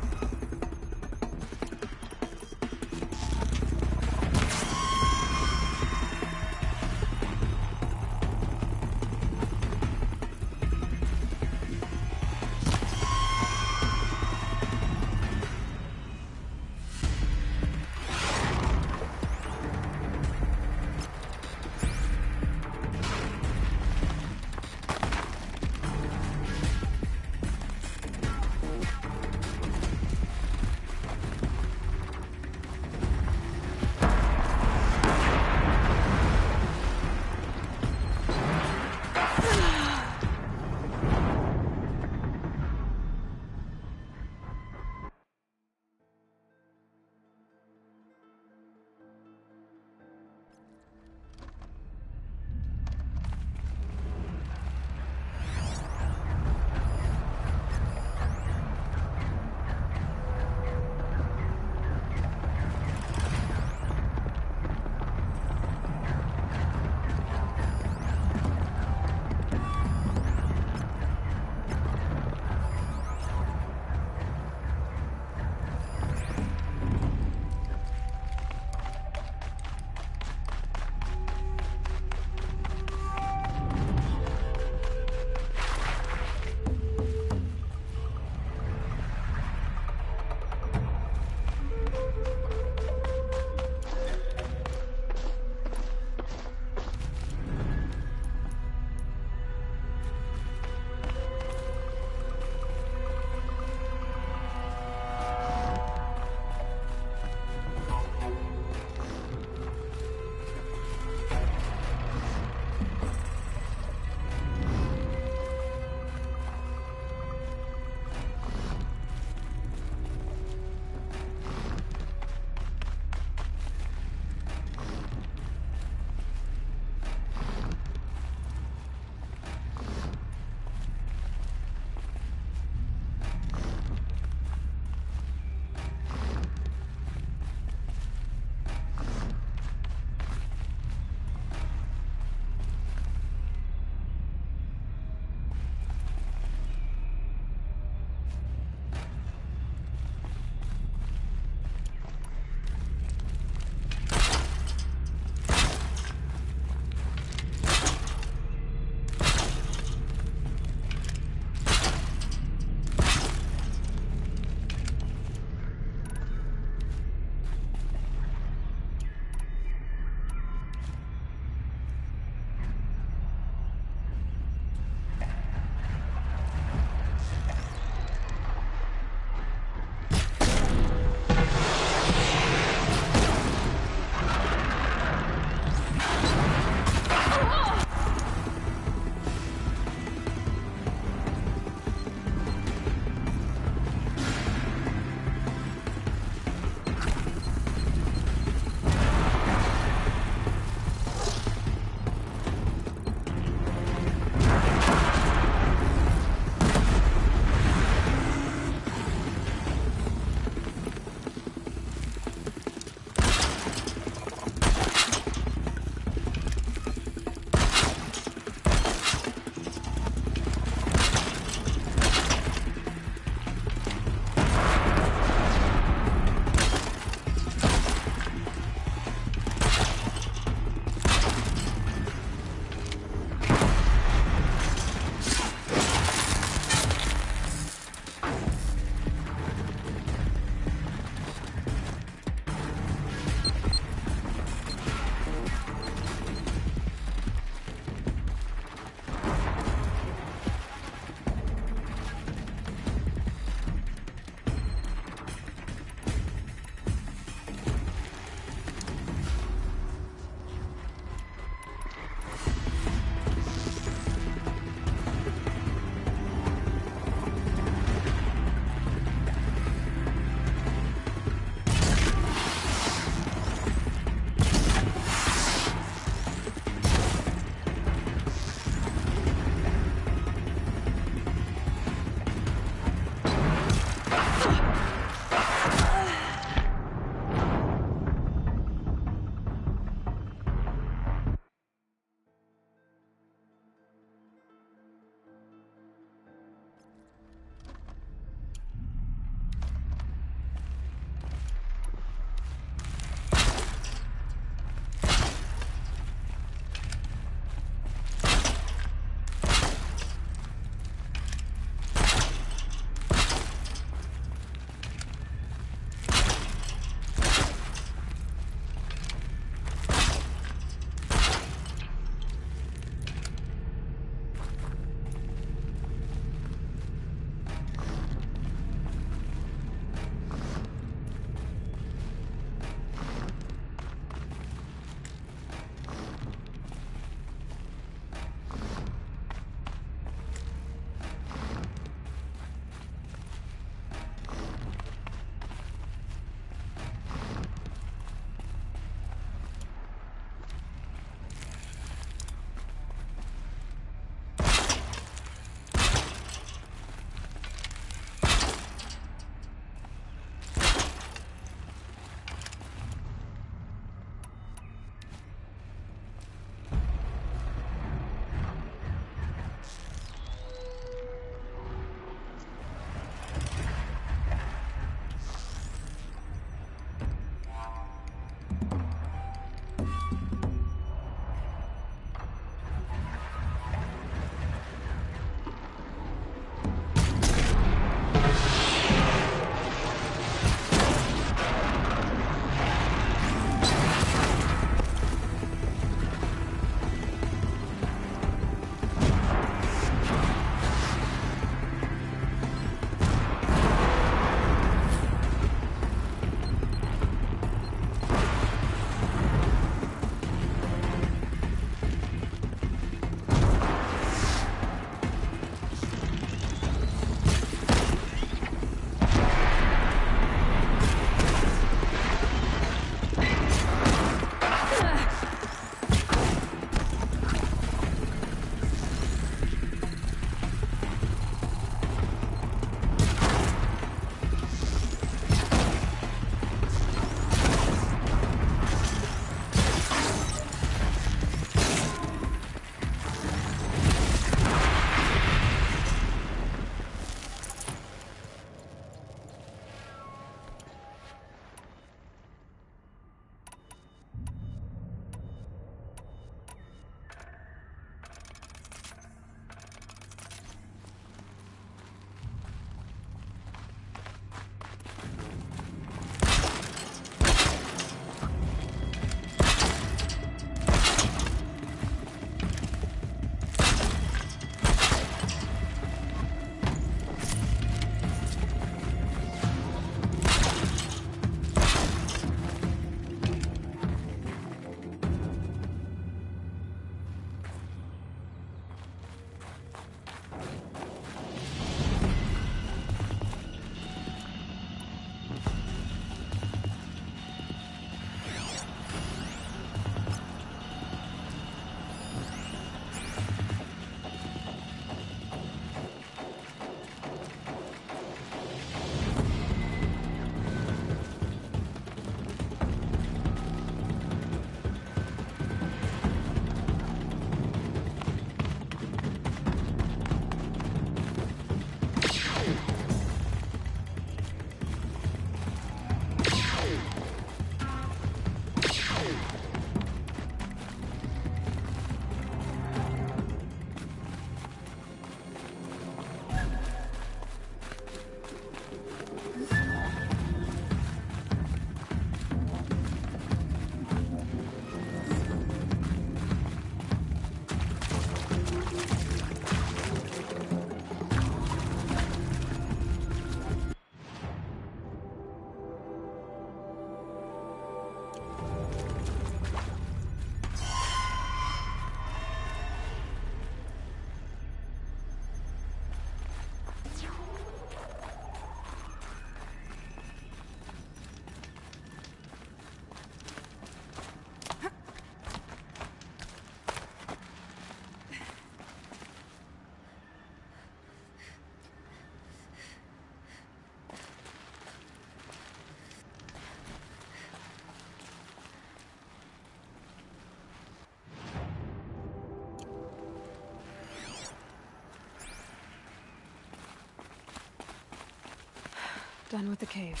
Done with the cave.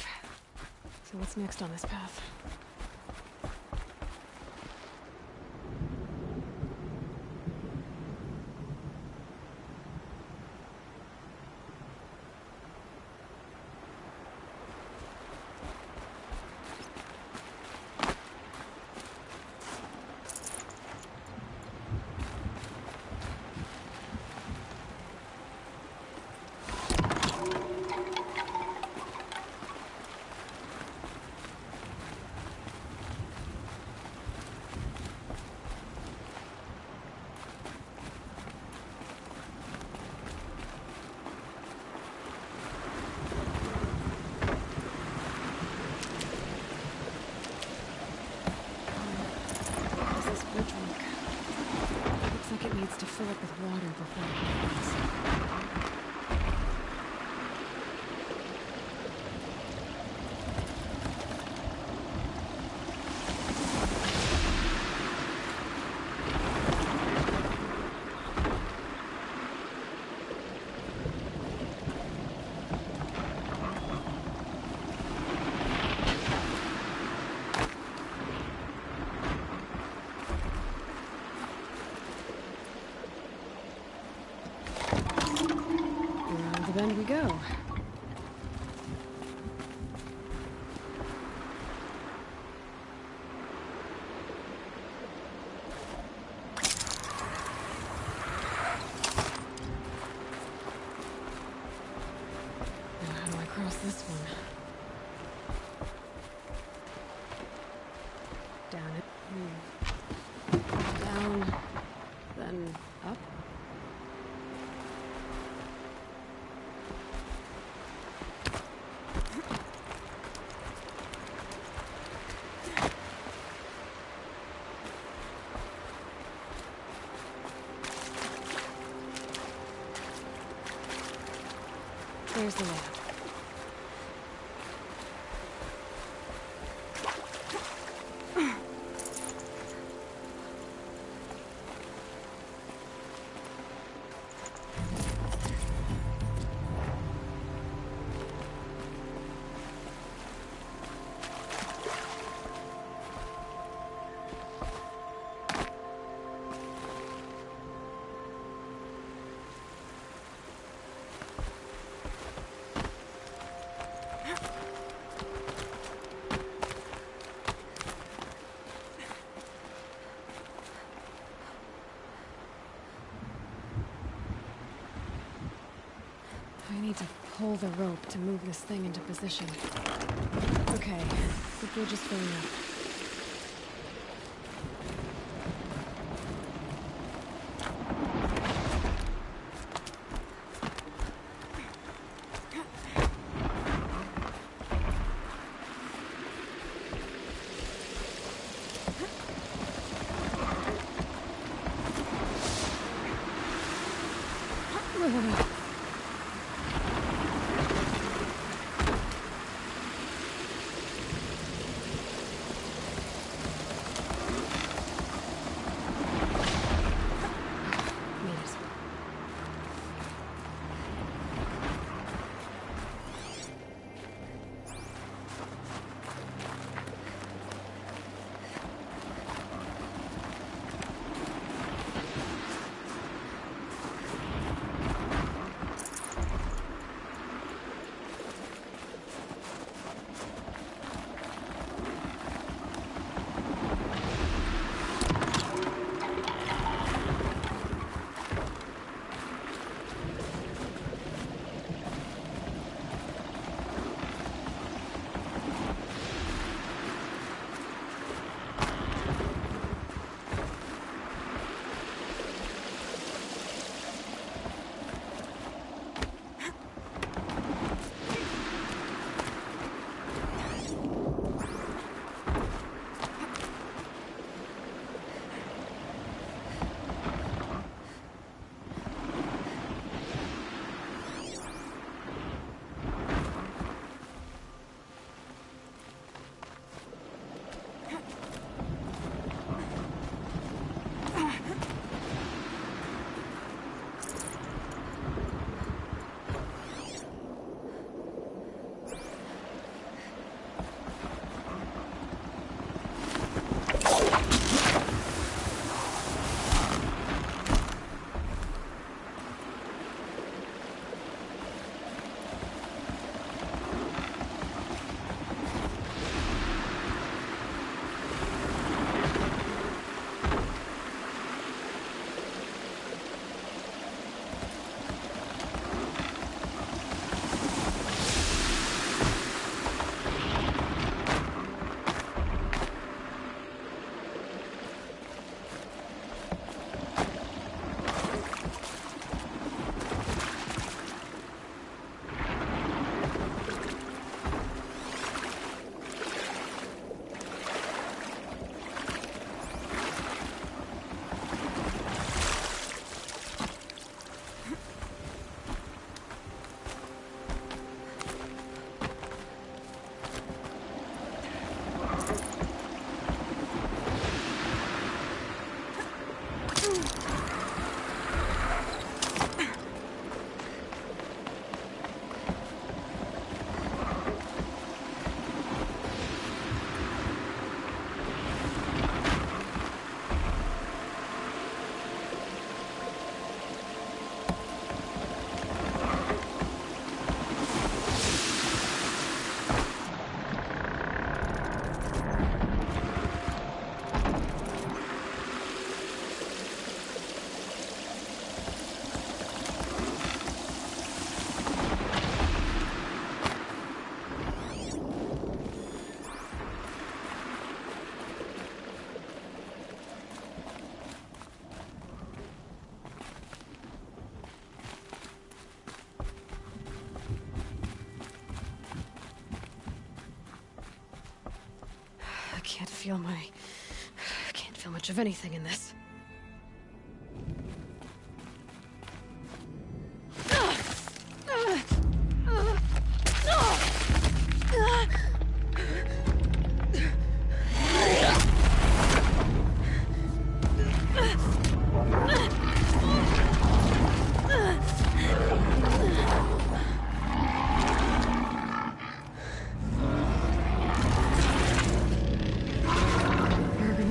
So what's next on this path? To fill it with water before it opens. Then we go. Now how do I cross this one? Down it. Down. Then up. There's the layout. I need to pull the rope to move this thing into position. Okay, the bridge is filling up. can't feel much of anything in this.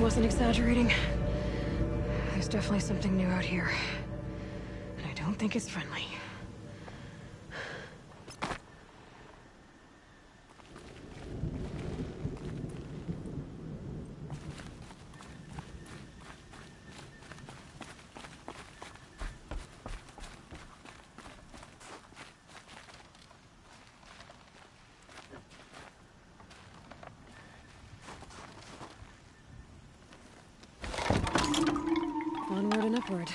Wasn't exaggerating. There's definitely something new out here. And I don't think it's friendly. Onward and upward.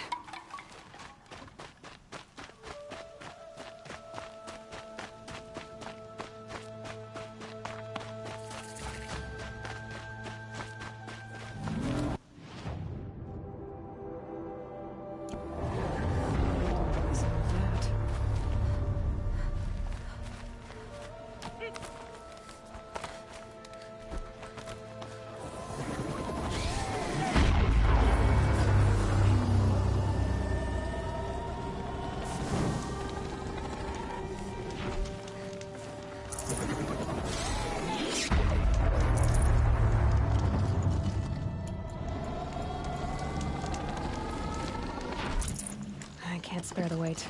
Can't spare the weight.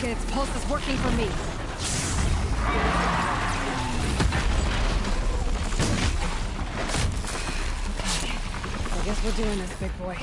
Its pulse is working for me. Okay. I guess we're doing this, big boy.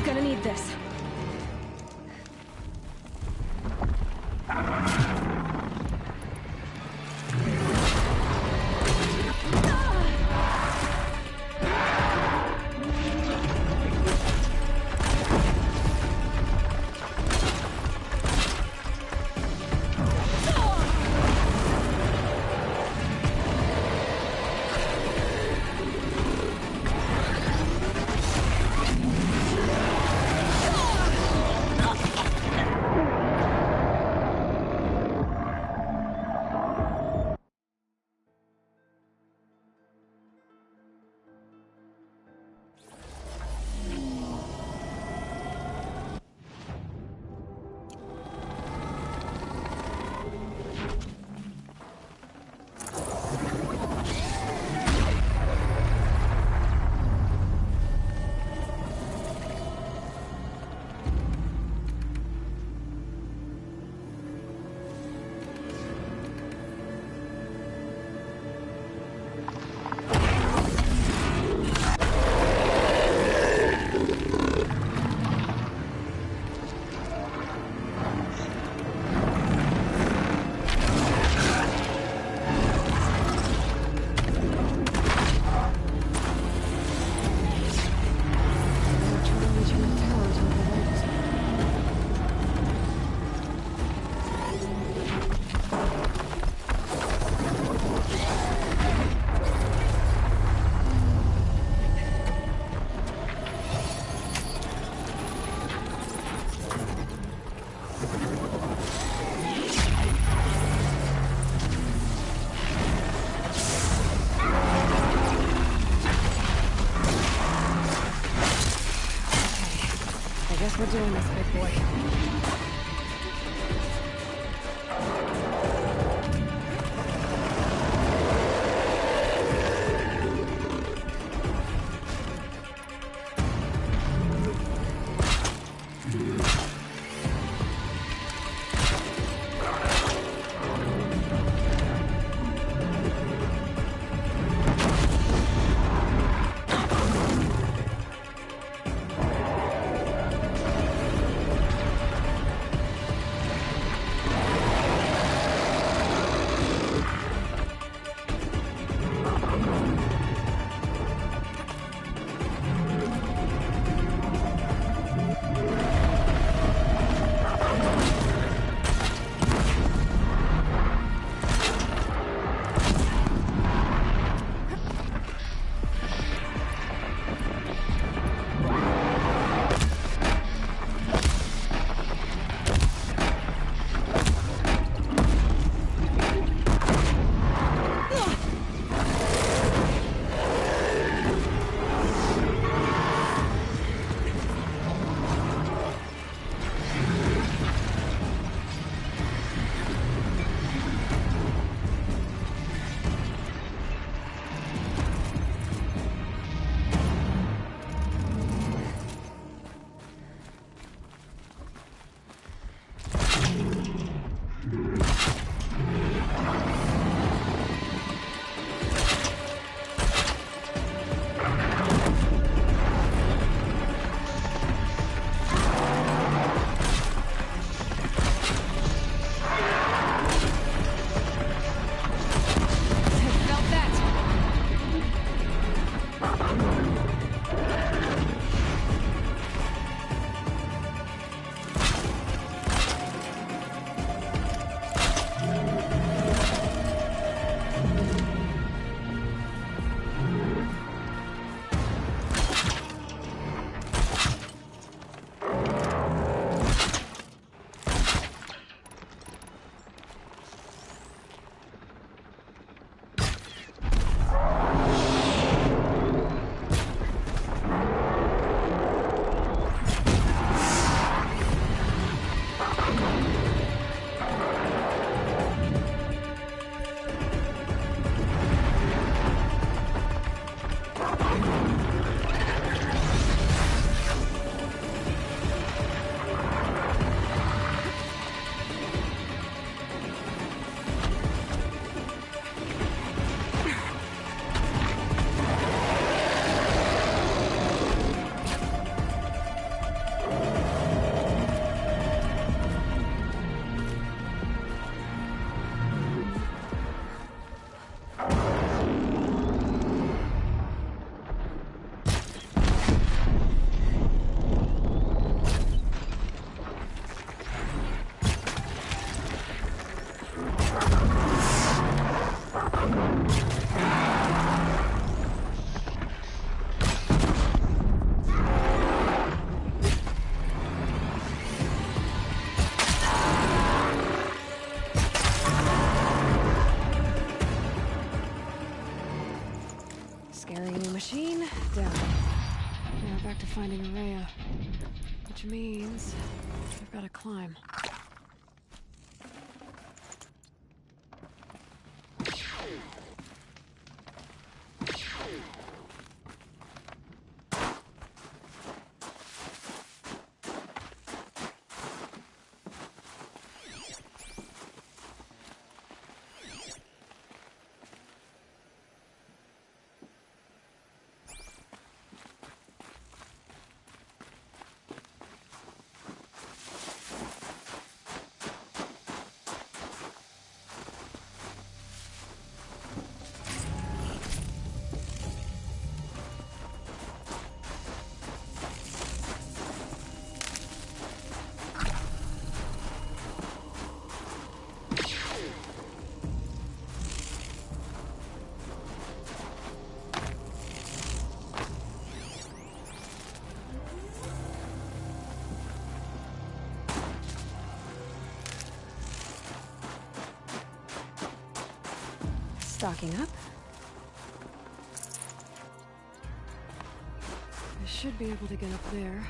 Gonna need this. We're doing this, big boy. Which means I've got to climb. Stocking up. I should be able to get up there.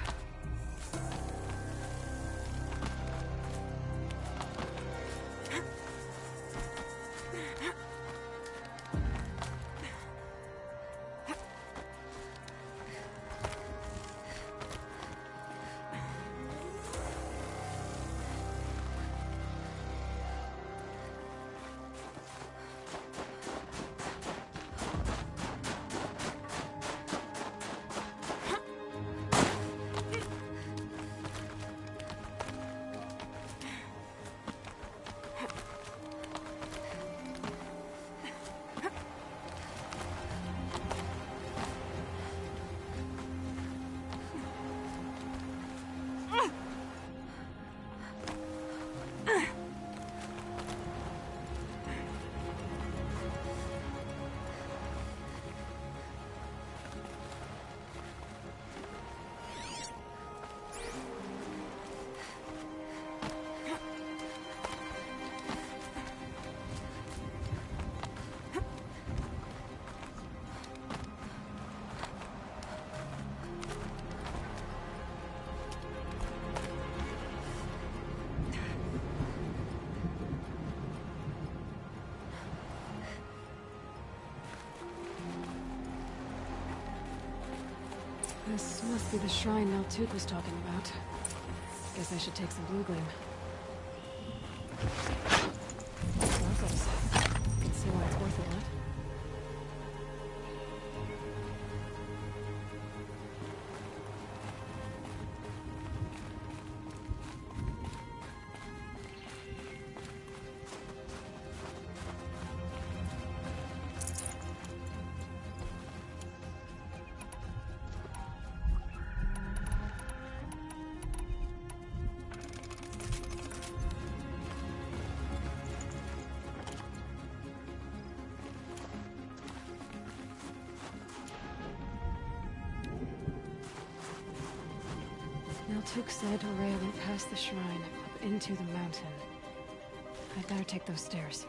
This must be the shrine Naltuk was talking about. Guess I should take some blue gleam. Sparkles. Can see why it's worth it, huh? Naltuk said Aurea went past the shrine, up into the mountain. I'd better take those stairs.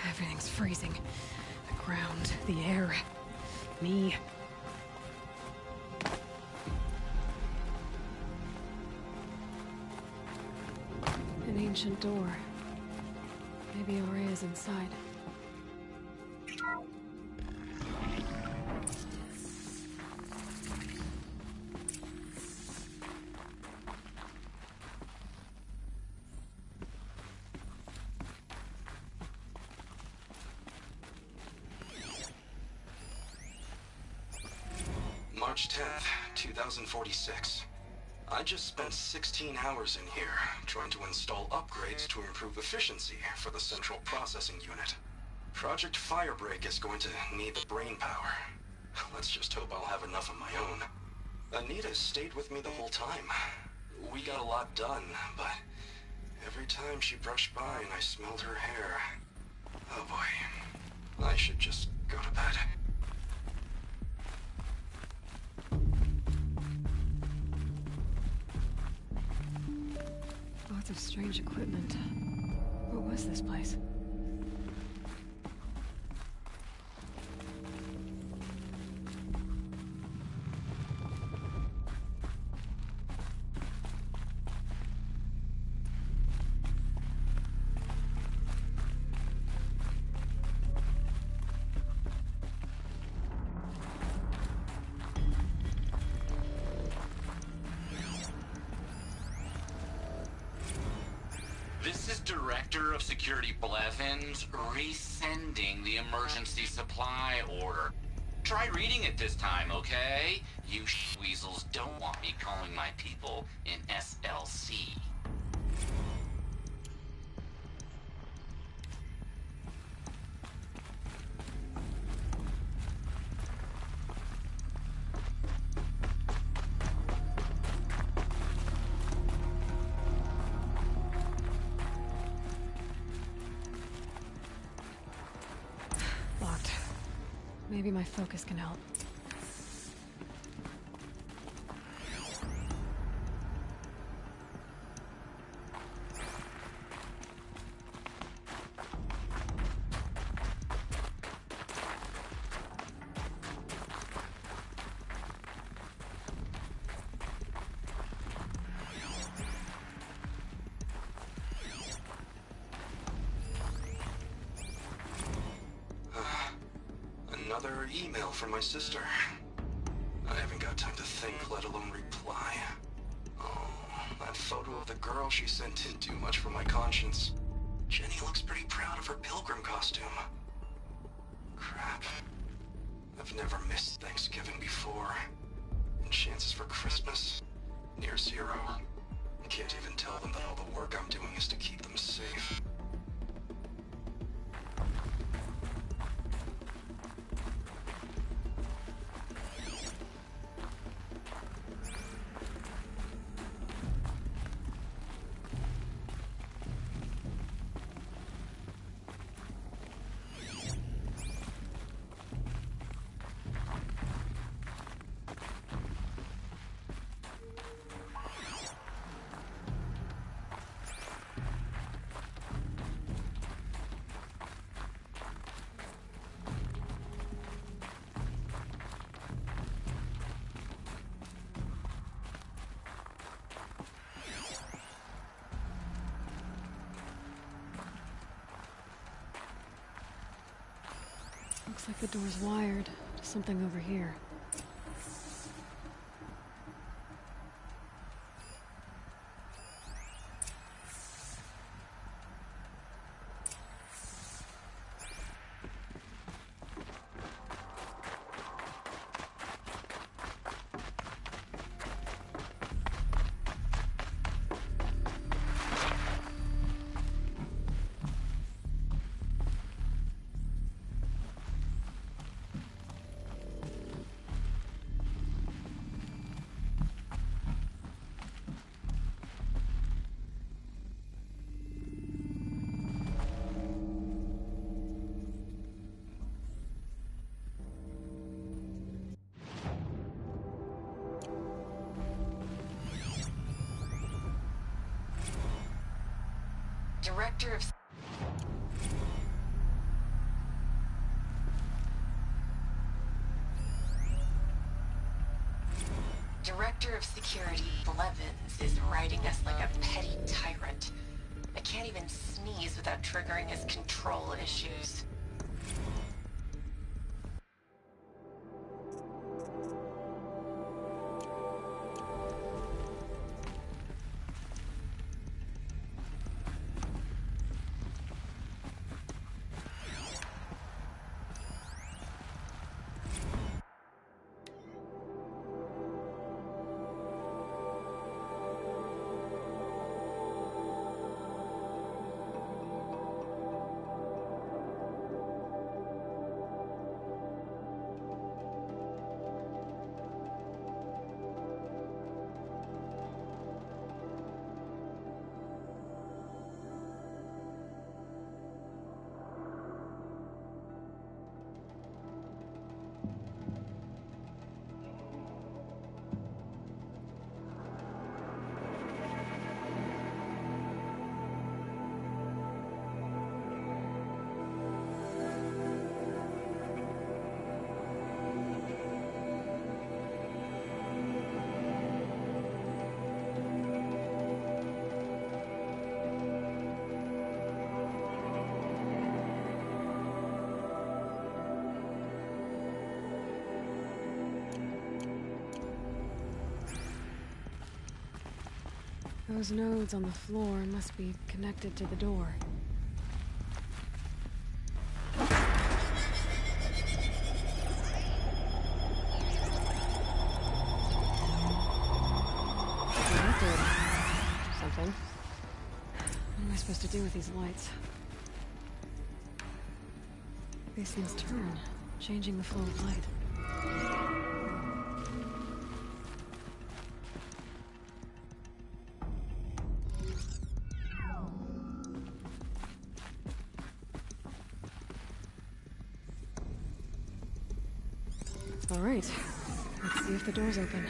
Everything's freezing. The ground, the air, me. An ancient door. Maybe Aurea's inside. March 10th, 2046. I just spent 16 hours in here, trying to install upgrades to improve efficiency for the central processing unit. Project Firebreak is going to need the brain power. Let's just hope I'll have enough of my own. Anita stayed with me the whole time. We got a lot done, but every time she brushed by and I smelled her hair... Oh boy. I should just go to bed. Lots of strange equipment. What was this place? This is Director of Security Blevins resending the emergency supply order. Try reading it this time, okay? You weasels don't want me calling my people in SLC. Locked. Maybe my focus can help. Another email from my sister. I haven't got time to think, let alone reply. Oh, that photo of the girl she sent didn't do much for my conscience. Jenny looks pretty proud of her pilgrim costume. Crap. I've never missed Thanksgiving before. And chances for Christmas? Near zero. I can't even tell them that all the work I'm doing is to keep them safe. Looks like the door's wired to something over here. Director of... Director of Security Blevins is writing us like a petty tyrant. I can't even sneeze without triggering his control issues. Those nodes on the floor must be connected to the door. That did something. What am I supposed to do with these lights? These things turn, changing the flow of light. All right, let's see if the door's open.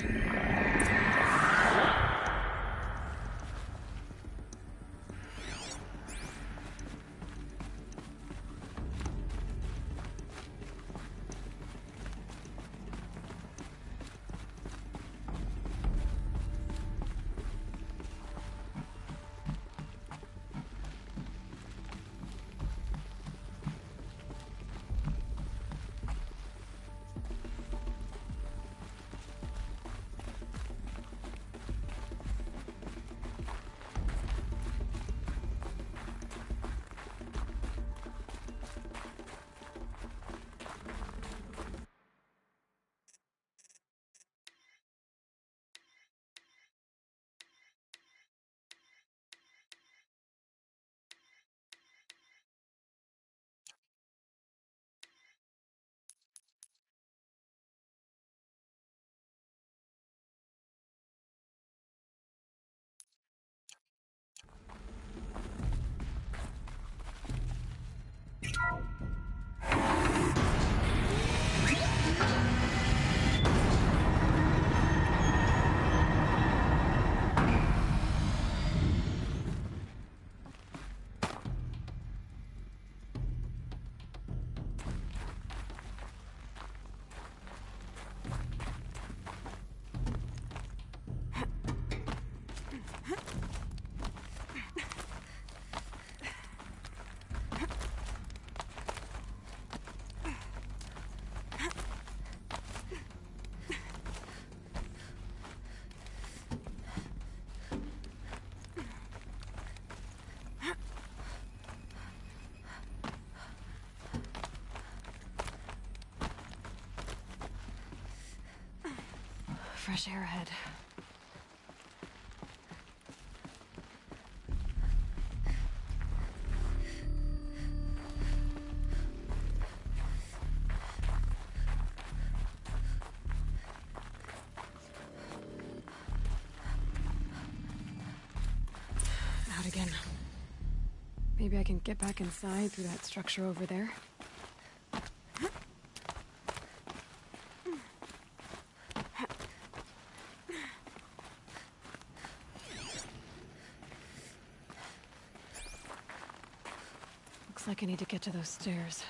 Fresh air ahead. Out again. Maybe I can get back inside through that structure over there. Looks like I need to get to those stairs.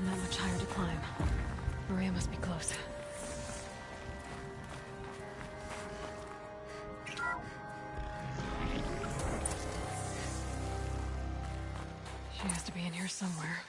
Not much higher to climb. Maria must be close. She has to be in here somewhere.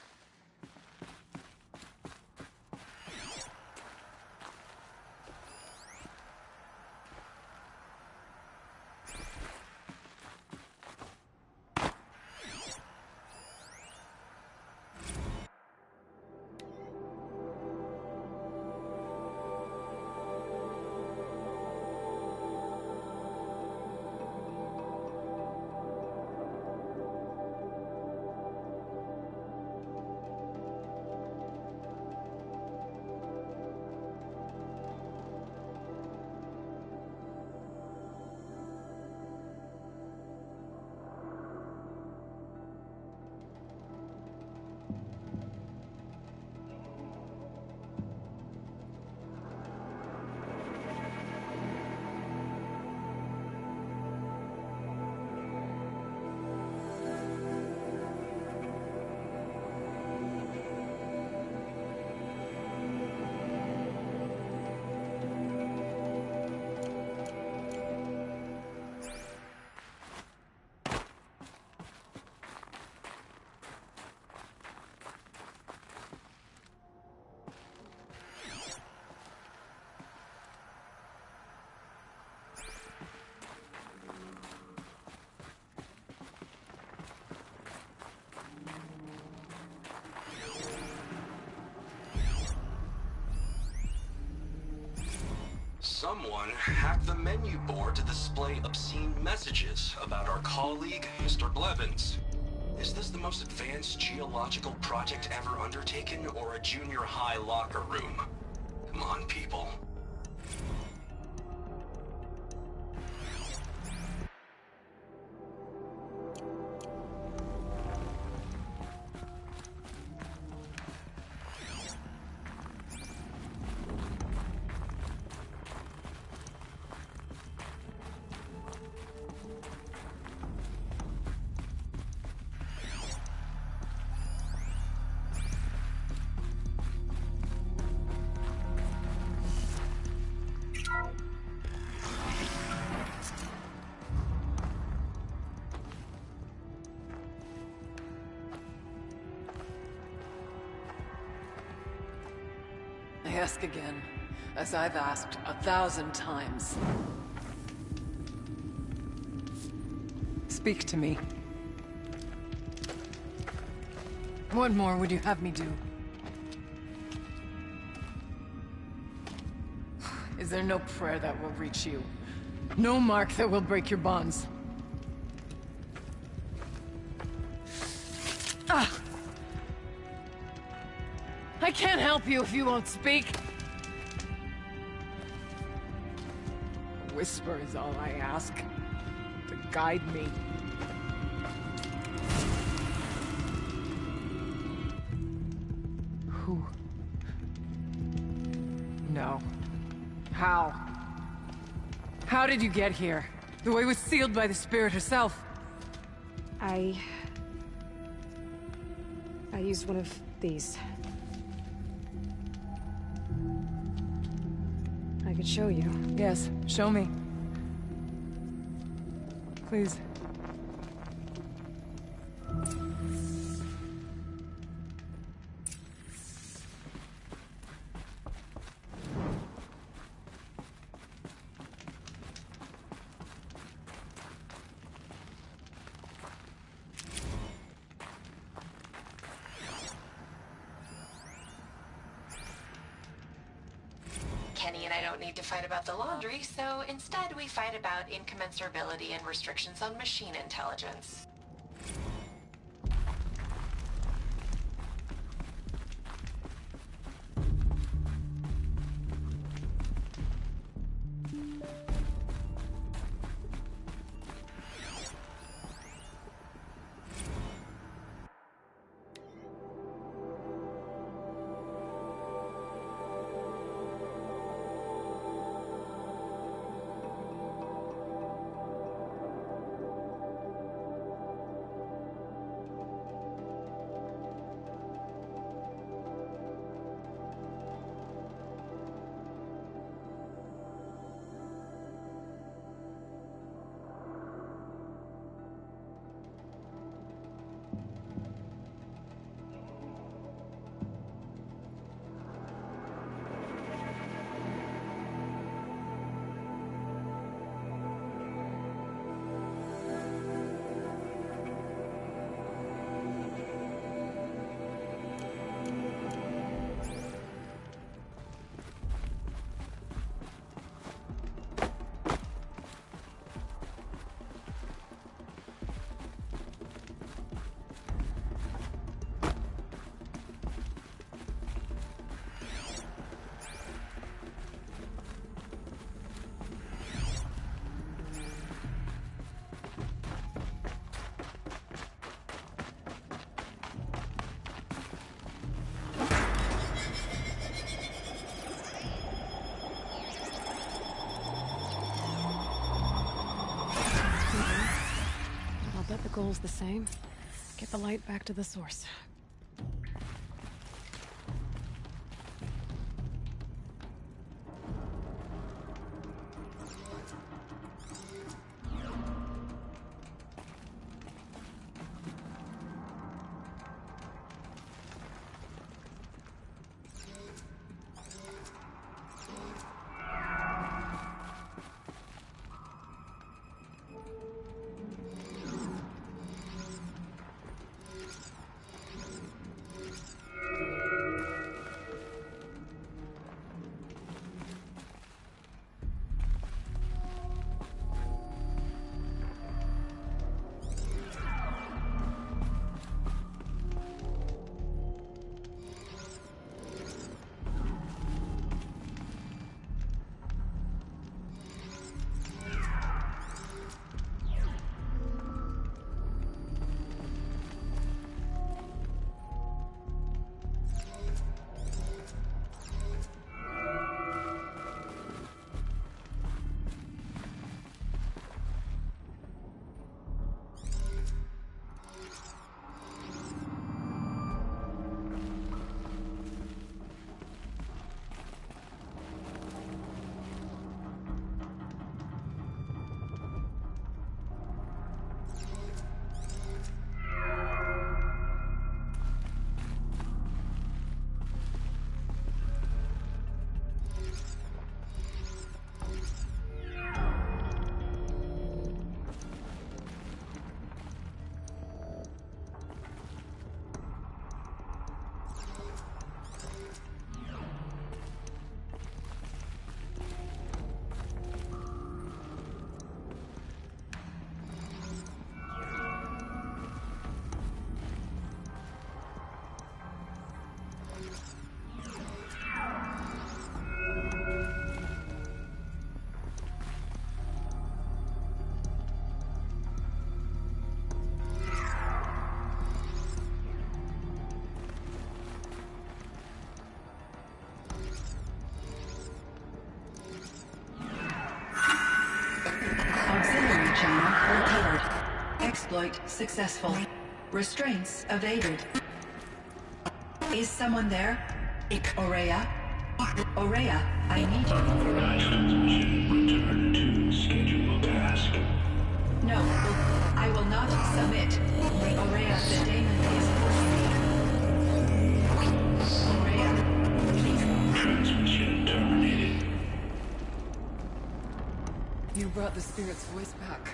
Someone hacked the menu board to display obscene messages about our colleague, Mr. Blevins. Is this the most advanced geological project ever undertaken, or a junior high locker room? Come on, people. I ask again, as I've asked 1,000 times. Speak to me. What more would you have me do? Is there no prayer that will reach you? No mark that will break your bonds? Ah! I can't help you if you won't speak. A whisper is all I ask. To guide me. Who? No. How? How did you get here? The way was sealed by the spirit herself. I used one of these. I could show you. Yes, show me. Please. Kenny and I don't need to fight about the laundry, so instead we fight about incommensurability and restrictions on machine intelligence. I'll bet the goal's the same. Get the light back to the source. exploit successful. Restraints evaded. Is someone there? Aurea? Aurea, I need you. Return to scheduled task. No, I will not submit. Aurea, the daemon is forcing me. Aurea, please. Transmission terminated. You brought the spirit's voice back.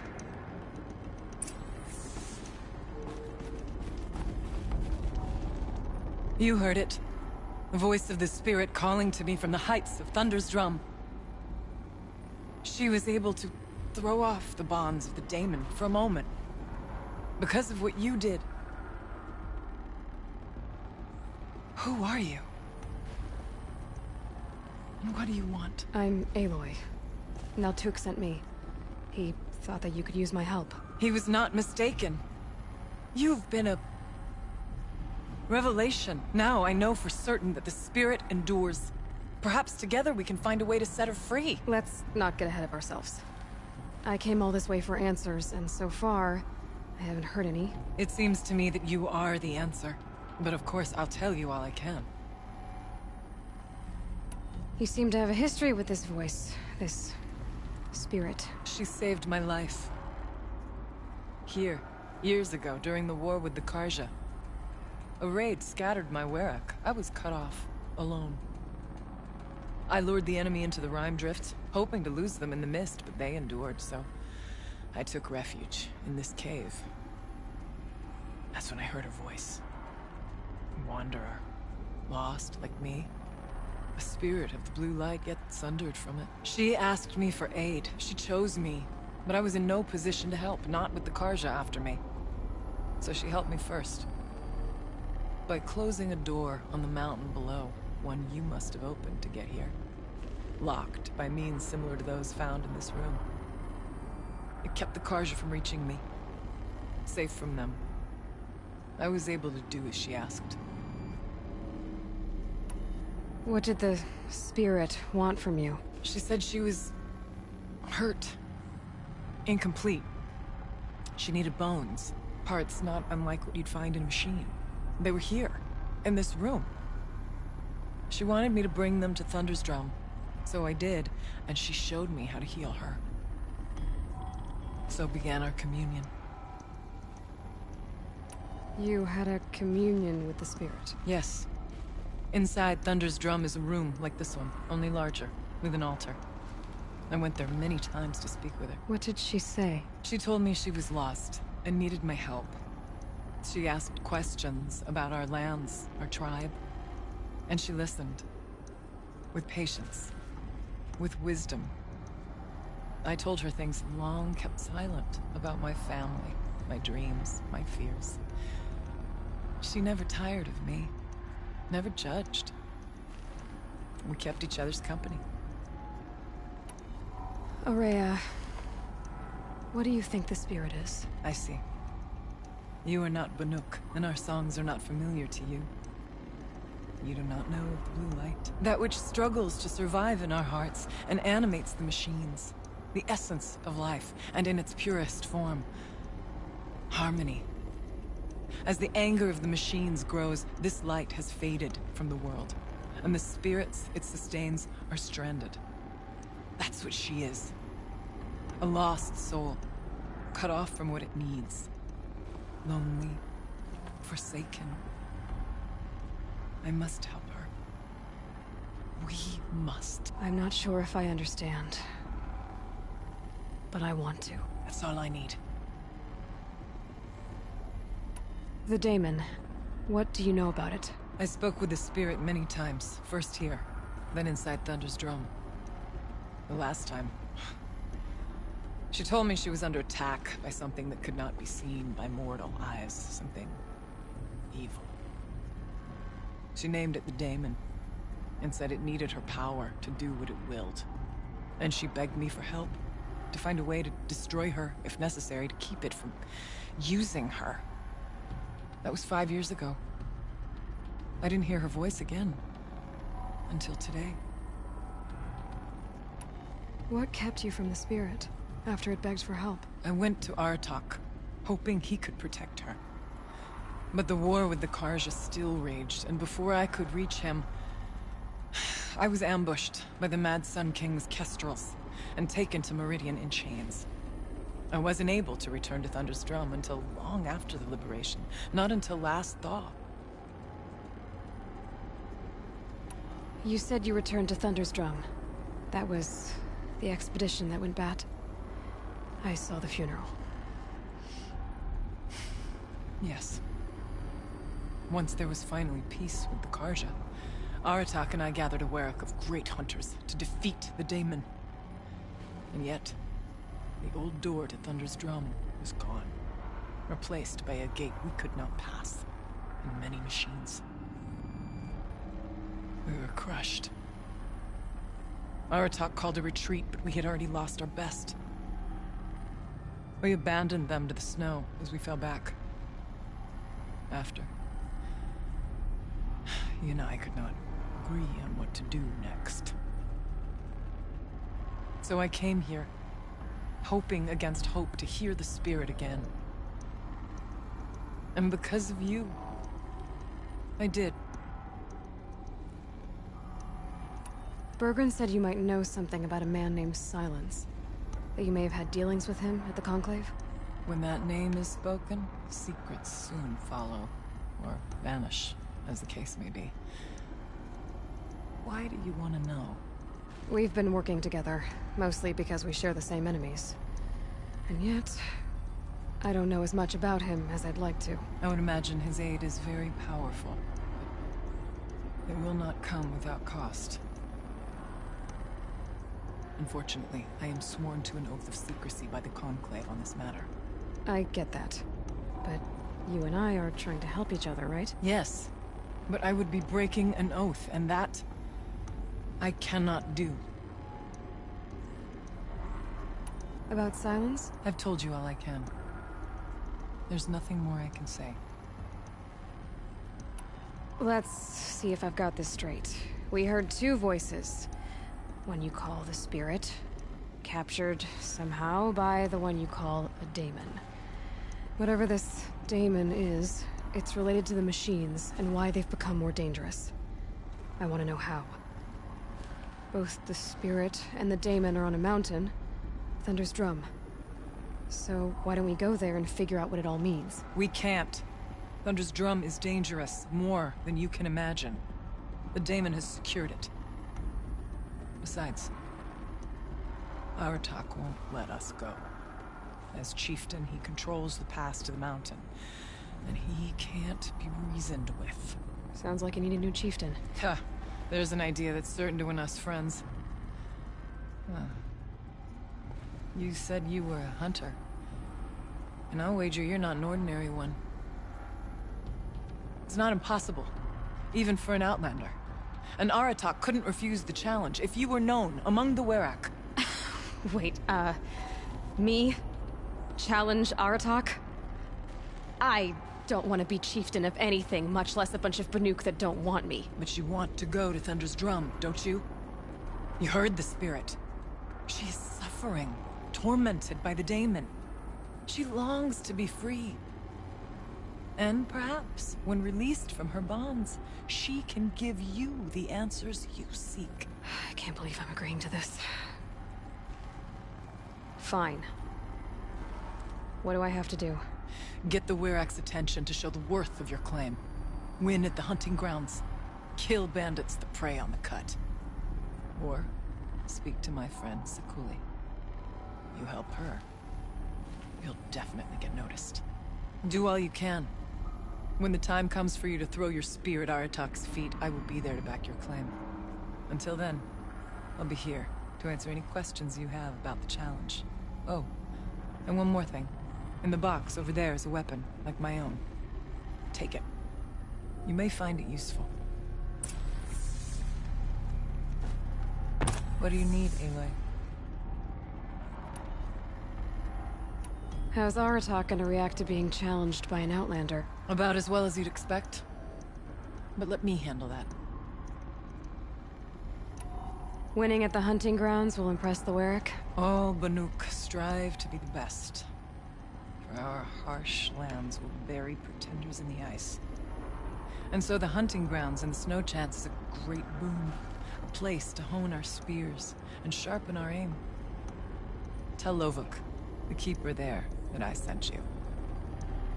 You heard it. The voice of the spirit calling to me from the heights of Thunder's drum. She was able to throw off the bonds of the daemon for a moment. Because of what you did. Who are you? And what do you want? I'm Aloy. Naltuk sent me. He thought that you could use my help. He was not mistaken. You've been a revelation. Now I know for certain that the spirit endures. Perhaps together we can find a way to set her free. Let's not get ahead of ourselves. I came all this way for answers, and so far, I haven't heard any. It seems to me that you are the answer. But of course, I'll tell you all I can. You seem to have a history with this voice, this spirit. She saved my life. Here, years ago, during the war with the Karja. A raid scattered my Werak. I was cut off, alone. I lured the enemy into the Rime Drift, hoping to lose them in the mist, but they endured, so I took refuge in this cave. That's when I heard her voice. A wanderer. Lost, like me. A spirit of the blue light, yet sundered from it. She asked me for aid. She chose me. But I was in no position to help, not with the Karja after me. So she helped me first. By closing a door on the mountain below, one you must have opened to get here. Locked by means similar to those found in this room. It kept the Karja from reaching me. Safe from them. I was able to do as she asked. What did the spirit want from you? She said she was hurt. Incomplete. She needed bones. Parts not unlike what you'd find in a machine. They were here, in this room. She wanted me to bring them to Thunder's drum. So I did, and she showed me how to heal her. So began our communion. You had a communion with the spirit? Yes. Inside Thunder's drum is a room like this one, only larger, with an altar. I went there many times to speak with her. What did she say? She told me she was lost and needed my help. She asked questions about our lands, our tribe, and she listened. With patience. With wisdom. I told her things long kept silent about my family, my dreams, my fears. She never tired of me. Never judged. We kept each other's company. Aurea, what do you think the spirit is? I see. You are not Banuk, and our songs are not familiar to you. You do not know of the blue light. That which struggles to survive in our hearts and animates the machines. The essence of life, and in its purest form. Harmony. As the anger of the machines grows, this light has faded from the world. And the spirits it sustains are stranded. That's what she is. A lost soul. Cut off from what it needs. Lonely. Forsaken. I must help her. We must. I'm not sure if I understand. But I want to. That's all I need. The daemon. What do you know about it? I spoke with the spirit many times. First here, then inside Thunder's drum. The last time... She told me she was under attack by something that could not be seen by mortal eyes. Something... evil. She named it the daemon, and said it needed her power to do what it willed. And she begged me for help. To find a way to destroy her, if necessary, to keep it from using her. That was 5 years ago. I didn't hear her voice again. Until today. What kept you from the spirit, after it begged for help? I went to Artok. hoping he could protect her. But the war with the Karja still raged, and before I could reach him, I was ambushed by the Mad Sun King's kestrels and taken to Meridian in chains. I wasn't able to return to Thunder's Drum until long after the liberation, not until last thaw. You said you returned to Thunder's Drum. That was the expedition that went bad. I saw the funeral. Yes. Once there was finally peace with the Karja, Aratak and I gathered a werak of great hunters to defeat the Daemon. And yet, the old door to Thunder's Drum was gone, replaced by a gate we could not pass, and many machines. We were crushed. Aratak called a retreat, but we had already lost our best. We abandoned them to the snow as we fell back. After, you and I could not agree on what to do next. So I came here, hoping against hope to hear the spirit again. And because of you, I did. Bergren said you might know something about a man named Silence. That you may have had dealings with him at the Conclave? When that name is spoken, secrets soon follow. Or vanish, as the case may be. Why do you want to know? We've been working together, mostly because we share the same enemies. And yet, I don't know as much about him as I'd like to. I would imagine his aid is very powerful. But it will not come without cost. Unfortunately, I am sworn to an oath of secrecy by the Conclave on this matter. I get that. But you and I are trying to help each other, right? Yes. But I would be breaking an oath, and that I cannot do. About Silence? I've told you all I can. There's nothing more I can say. Let's see if I've got this straight. We heard two voices. One you call the Spirit, captured somehow by the one you call a Daemon. Whatever this Daemon is, it's related to the machines and why they've become more dangerous. I want to know how. Both the Spirit and the Daemon are on a mountain, Thunder's Drum. So why don't we go there and figure out what it all means? We can't. Thunder's Drum is dangerous, more than you can imagine. The Daemon has secured it. Besides, Aratak won't let us go. As chieftain, he controls the pass to the mountain, and he can't be reasoned with. Sounds like you need a new chieftain. Huh. There's an idea that's certain to win us friends. Huh. You said you were a hunter. And I'll wager you're not an ordinary one. It's not impossible, even for an outlander. And Aratak couldn't refuse the challenge if you were known among the werak. Wait, me? Challenge Aratak? I don't want to be chieftain of anything, much less a bunch of Banuk that don't want me. But you want to go to Thunder's Drum, don't you? You heard the spirit. She is suffering, tormented by the Daemon. She longs to be free. And perhaps, when released from her bonds, she can give you the answers you seek. I can't believe I'm agreeing to this. Fine. What do I have to do? Get the Werak's attention to show the worth of your claim. Win at the hunting grounds. Kill bandits that prey on the cut. Or speak to my friend Sakuli. You help her, you'll definitely get noticed. Do all you can. When the time comes for you to throw your spear at Aratak's feet, I will be there to back your claim. Until then, I'll be here to answer any questions you have about the challenge. Oh, and one more thing. In the box over there is a weapon, like my own. Take it. You may find it useful. What do you need, Aloy? How's Aratak gonna react to being challenged by an outlander? About as well as you'd expect. But let me handle that. Winning at the hunting grounds will impress the Werak? All Banuk strive to be the best. for our harsh lands will bury pretenders in the ice. And so the hunting grounds and the snow chance is a great boon. A place to hone our spears and sharpen our aim. Tell Lovuk, the keeper there, that I sent you.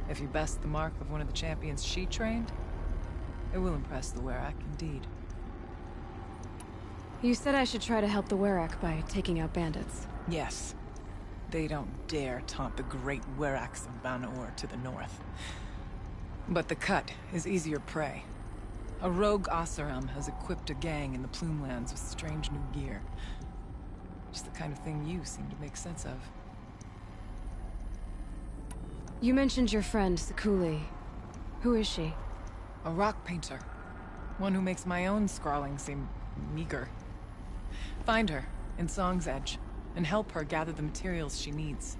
If you best the mark of one of the champions she trained, it will impress the Werak indeed. You said I should try to help the Werak by taking out bandits. Yes. They don't dare taunt the great Weraks of Banor to the north. But the Cut is easier prey. A rogue Oseram has equipped a gang in the Plumelands with strange new gear. Just the kind of thing you seem to make sense of. You mentioned your friend, Sekuli. Who is she? A rock painter. One who makes my own scrawling seem meager. Find her in Song's Edge, and help her gather the materials she needs.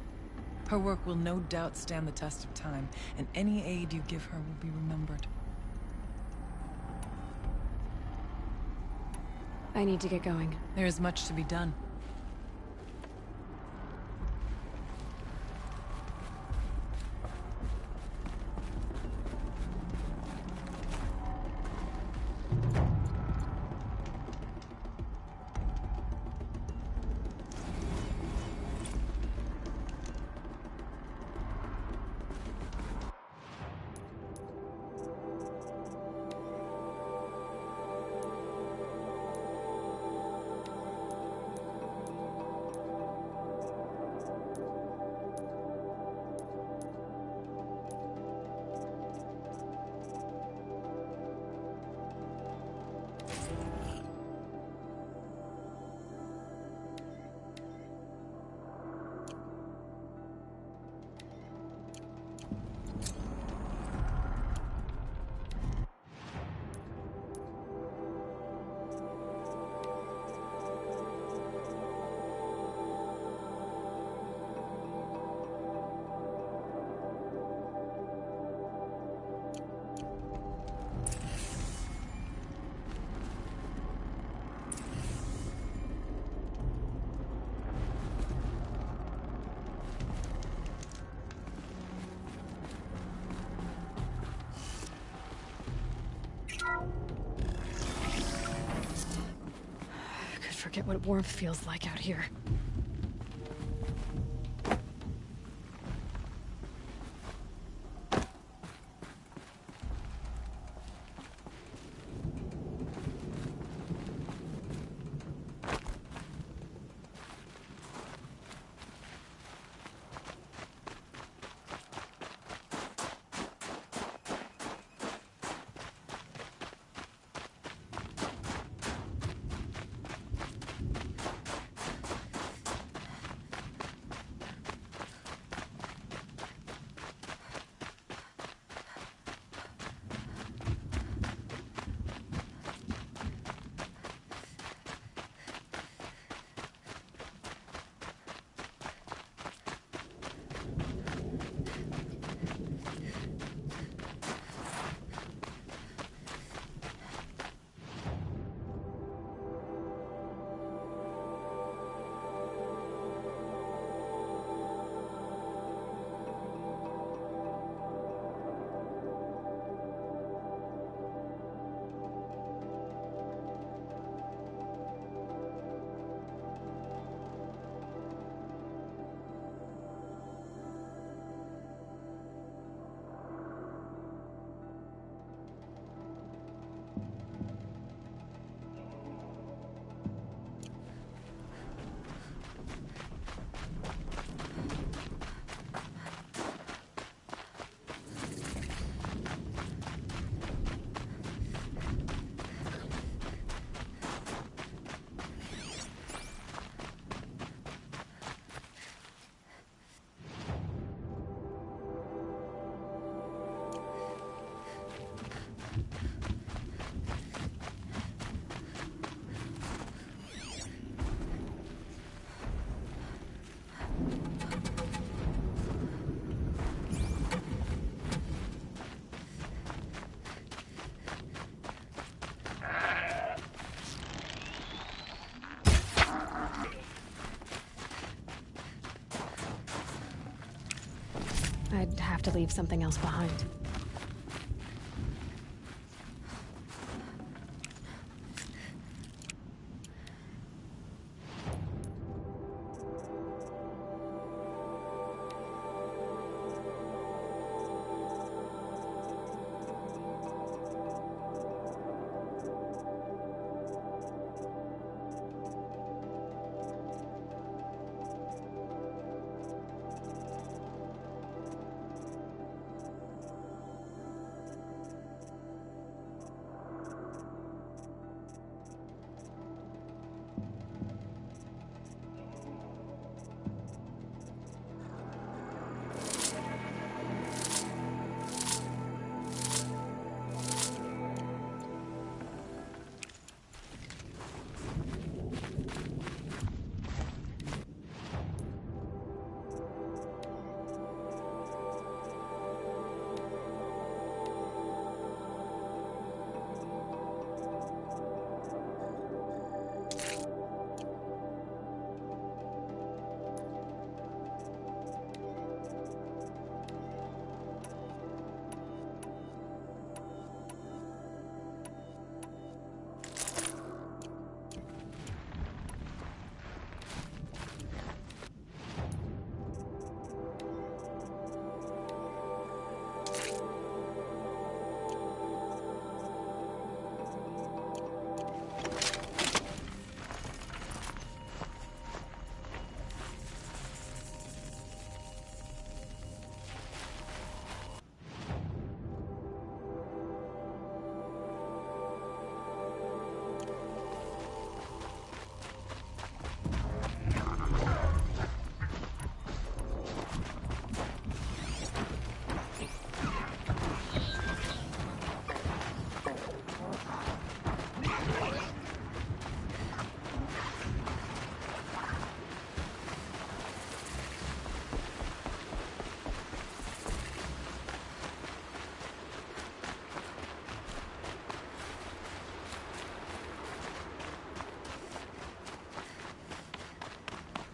Her work will no doubt stand the test of time, and any aid you give her will be remembered. I need to get going. There is much to be done. Forget what warmth feels like out here. I'd have to leave something else behind.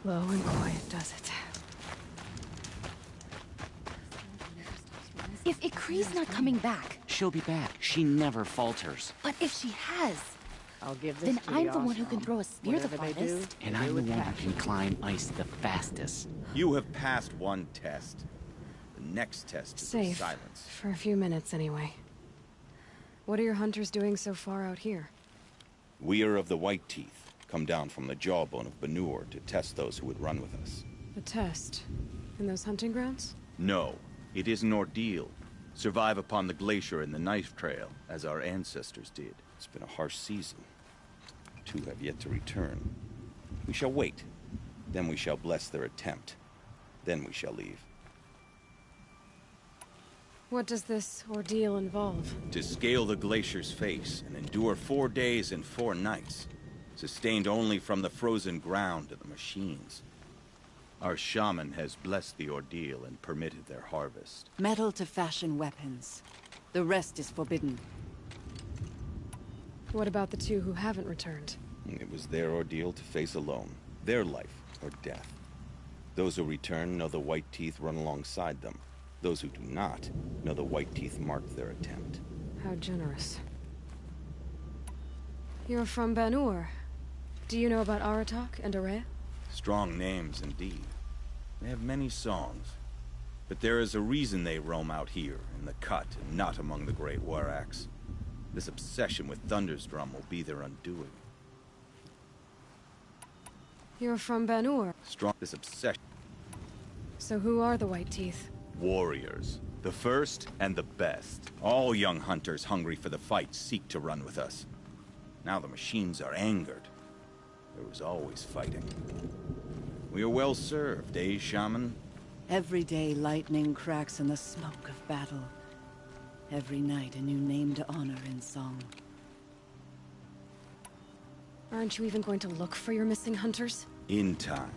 Low and quiet does it. If Ikri's not coming back... She'll be back. She never falters. But if she has... I'll give this then to I'm the the one who can Osram. throw a spear the Whatever they farthest. do, And they I'm do the with one who passion. can climb ice the fastest. You have passed one test. The next test is of Safe. silence. For a few minutes, anyway. What are your hunters doing so far out here? We are of the White Teeth, come down from the jawbone of Banur to test those who would run with us. A test? In those hunting grounds? No, it is an ordeal. Survive upon the glacier and the knife trail, as our ancestors did. It's been a harsh season. 2 have yet to return. We shall wait. Then we shall bless their attempt. Then we shall leave. What does this ordeal involve? To scale the glacier's face and endure 4 days and 4 nights, sustained only from the frozen ground of the machines. Our shaman has blessed the ordeal and permitted their harvest. Metal to fashion weapons. The rest is forbidden. What about the 2 who haven't returned? It was their ordeal to face alone. Their life or death. Those who return know the White Teeth run alongside them. Those who do not know the White Teeth marked their attempt. How generous. You're from Banur. Do you know about Aratak and Area? Strong names indeed. They have many songs. But there is a reason they roam out here, in the cut, and not among the great Warracks. This obsession with Thunder's Drum will be their undoing. You're from Banur. Strong this obsession. So who are the White Teeth? Warriors. The first and the best. All young hunters hungry for the fight seek to run with us. Now the machines are angered. There was always fighting. We are well served, eh, Shaman? Every day lightning cracks in the smoke of battle. Every night a new name to honor in song. Aren't you even going to look for your missing hunters? In time.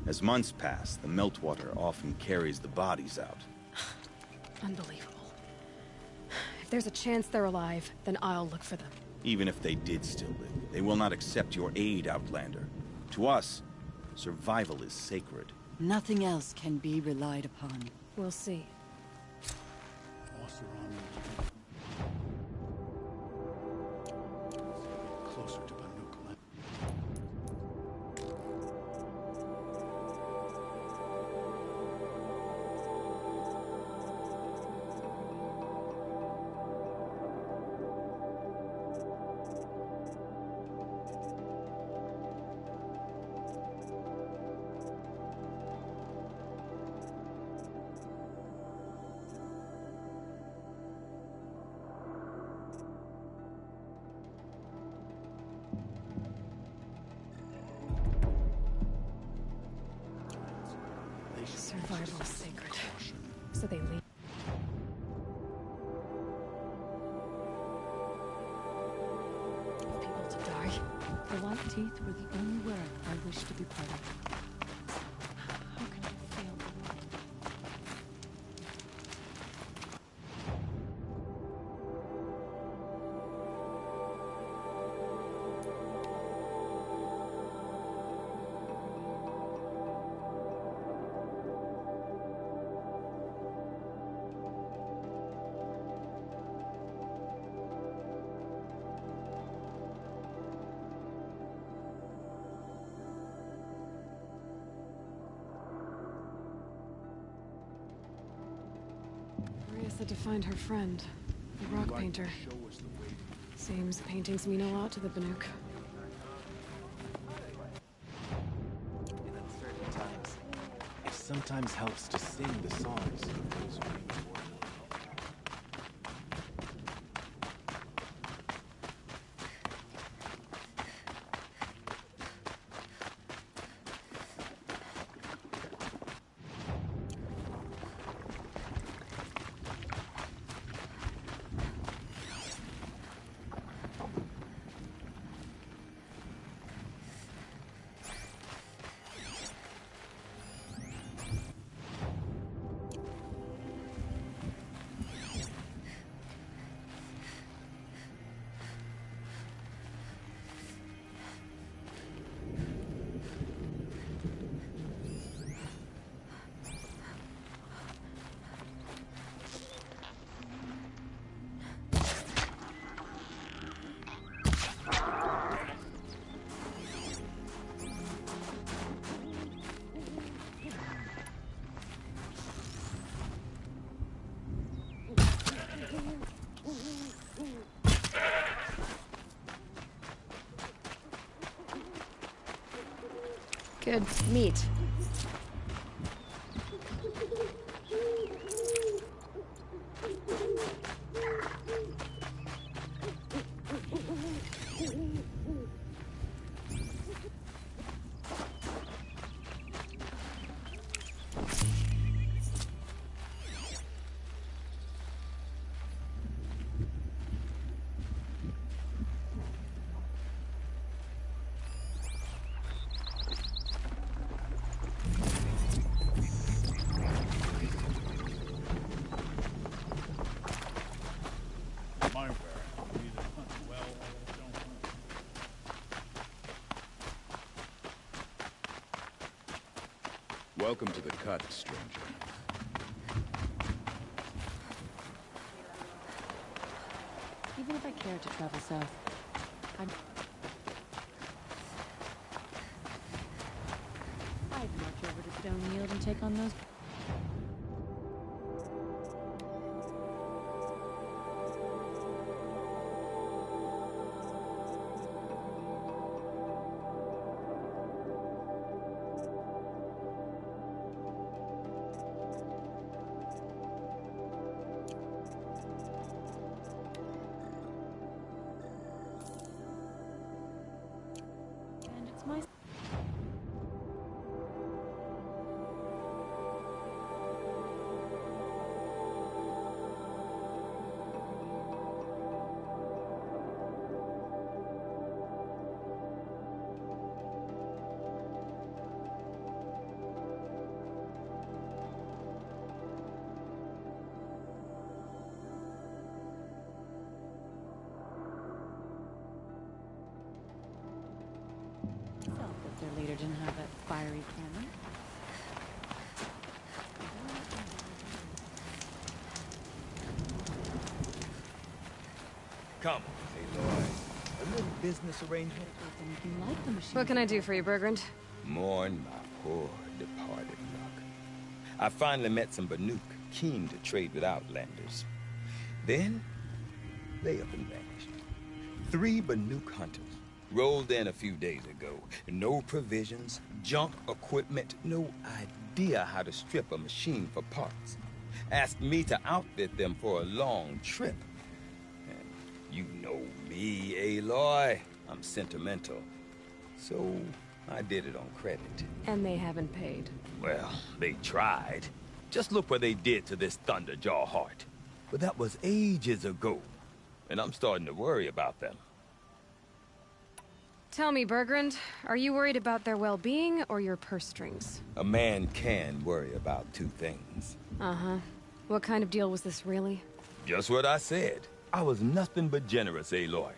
As months pass, the meltwater often carries the bodies out. Unbelievable. If there's a chance they're alive, then I'll look for them. Even if they did still live, they will not accept your aid, Outlander. To us, survival is sacred. Nothing else can be relied upon. We'll see. Closer to Banuk land. Survival is sacred. So they leave. People to die. The white teeth were the only wearer I wished to be part of. How can I fail the world? Maria said to find her friend, the rock painter. Seems paintings mean a lot to the Banuk. In uncertain times, it sometimes helps to sing the songs of those who bring forth. Good meat. Welcome to the cut, stranger. Even if I cared to travel south, I'd march over to Stonefield and take on those. And it's my self if their leader didn't have that fiery cannon. come, Aloy. A little business arrangement? What can I do for you, Bergrand? Mourn my poor departed luck. I finally met some Banuk, keen to trade with Outlanders. Then, they up and vanished. 3 Banuk hunters rolled in a few days ago. No provisions, junk equipment, no idea how to strip a machine for parts. Asked me to outfit them for a long trip. And you know me, Aloy. I'm sentimental. So I did it on credit. And they haven't paid. Well, they tried. Just look what they did to this Thunderjaw heart. But that was ages ago. And I'm starting to worry about them. Tell me, Bergrand, are you worried about their well-being or your purse strings? A man can worry about 2 things. Uh-huh. What kind of deal was this, really? Just what I said. I was nothing but generous, Aloy.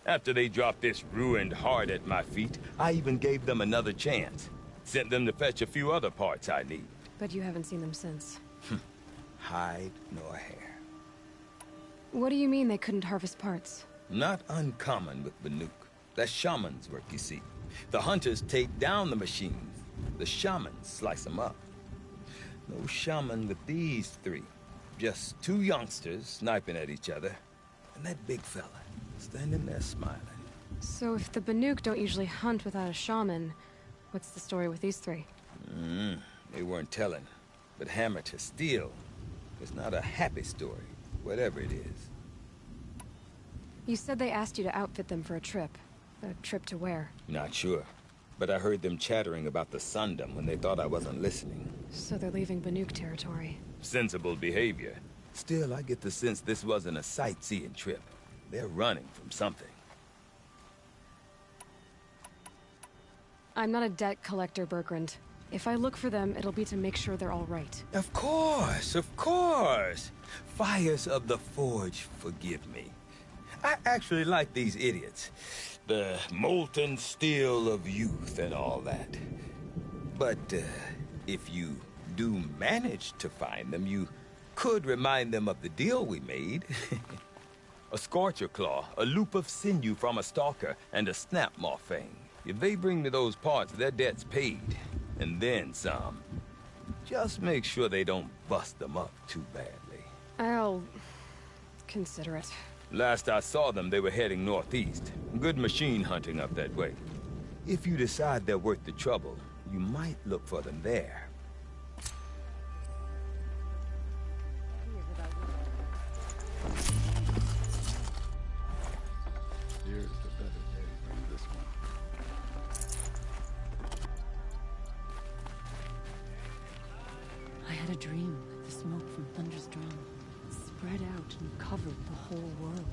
After they dropped this ruined heart at my feet, I even gave them another chance. Sent them to fetch a few other parts I need. But you haven't seen them since. Hide nor hair. What do you mean they couldn't harvest parts? Not uncommon with Banuk. That's shaman's work, you see. The hunters take down the machines. The shamans slice them up. No shaman with these 3. Just 2 youngsters sniping at each other. And that big fella standing there smiling. So if the Banuk don't usually hunt without a shaman, what's the story with these 3? They weren't telling. But hammer to steel is not a happy story, whatever it is. You said they asked you to outfit them for a trip. A trip to where? Not sure. But I heard them chattering about the Sundom when they thought I wasn't listening. So they're leaving Banuk territory. Sensible behavior. Still, I get the sense this wasn't a sightseeing trip. They're running from something. I'm not a debt collector, Bergrand. If I look for them, it'll be to make sure they're all right. Of course, of course. Fires of the Forge, forgive me. I actually like these idiots. The molten steel of youth and all that. But if you do manage to find them, you could remind them of the deal we made. A scorcher claw, a loop of sinew from a stalker, and a snap maw fang. If they bring me those parts, their debt's paid. And then some. Just make sure they don't bust them up too badly. I'll consider it. Last I saw them, they were heading northeast. Good machine hunting up that way. If you decide they're worth the trouble, you might look for them there. Here's the better day than this one. I had a dream that the smoke from Thunder's drum spread out and covered the whole world.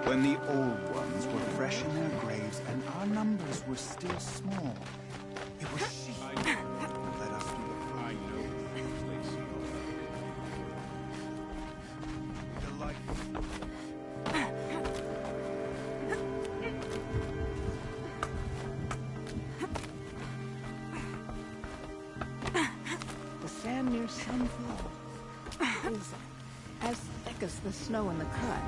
When the old ones were fresh in their graves and our numbers were still small, it was she who led us through the fire. I know the place you are. The sand near Sunfall is as thick as the snow in the cut.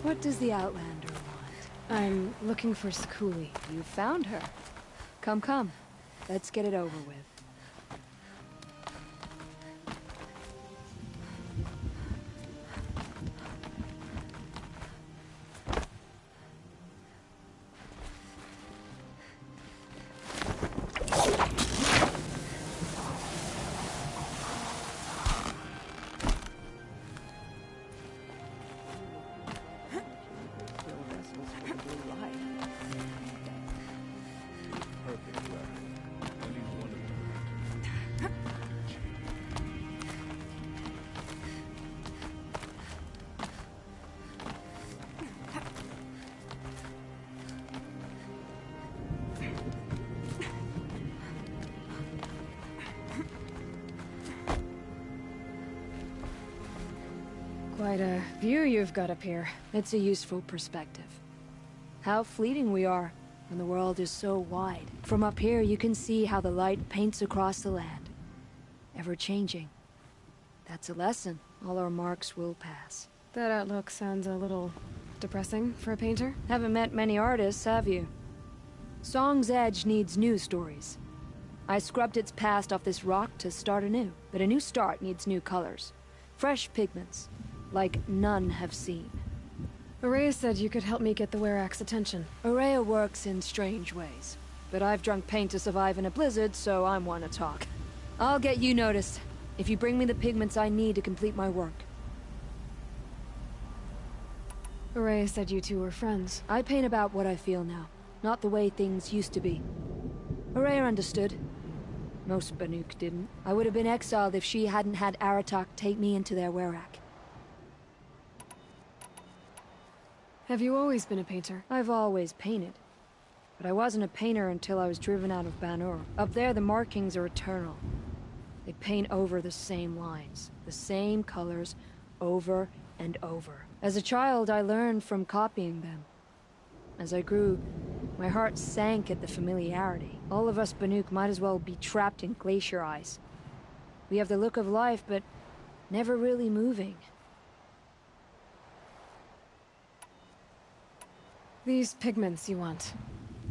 What does the Outlander want? I'm looking for Skuli. You found her. Come, come. Let's get it over with. Quite a view you've got up here. It's a useful perspective. How fleeting we are when the world is so wide. From up here, you can see how the light paints across the land. Ever changing. That's a lesson. All our marks will pass. That outlook sounds a little depressing for a painter. Haven't met many artists, have you? Song's Edge needs new stories. I scrubbed its past off this rock to start anew, but a new start needs new colors. Fresh pigments. Like none have seen. Araya said you could help me get the Werak's attention. Araya works in strange ways. But I've drunk paint to survive in a blizzard, so I'm one to talk. I'll get you noticed, if you bring me the pigments I need to complete my work. Araya said you two were friends. I paint about what I feel now, not the way things used to be. Araya understood. Most Banuk didn't. I would have been exiled if she hadn't had Aratak take me into their Werak. Have you always been a painter? I've always painted. But I wasn't a painter until I was driven out of Banur. Up there, the markings are eternal. They paint over the same lines, the same colors, over and over. As a child, I learned from copying them. As I grew, my heart sank at the familiarity. All of us Banuk might as well be trapped in glacier ice. We have the look of life, but never really moving. These pigments you want.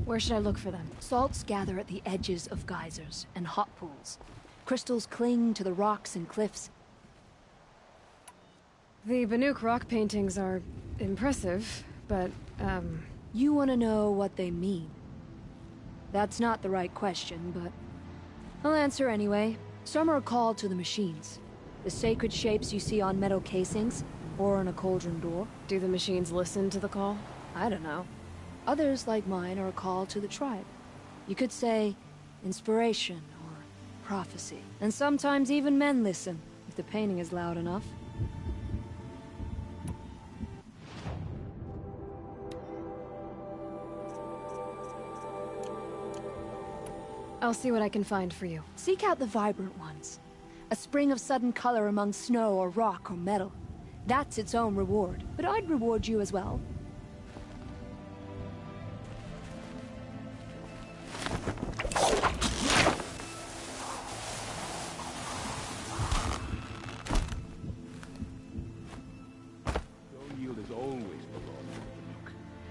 Where should I look for them? Salts gather at the edges of geysers and hot pools. Crystals cling to the rocks and cliffs. The Banuk rock paintings are impressive, but, You want to know what they mean? That's not the right question, but I'll answer anyway. Some are called to the machines. The sacred shapes you see on metal casings, or on a cauldron door. Do the machines listen to the call? I don't know. Others, like mine, are a call to the tribe. You could say inspiration or prophecy. And sometimes even men listen, if the painting is loud enough. I'll see what I can find for you. Seek out the vibrant ones. A spring of sudden color among snow or rock or metal. That's its own reward, but I'd reward you as well.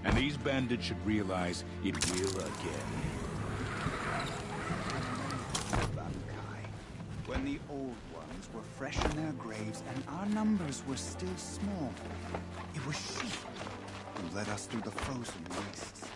And these bandits should realize it will again. When the old ones were fresh in their graves and our numbers were still small, it was she who led us through the frozen wastes.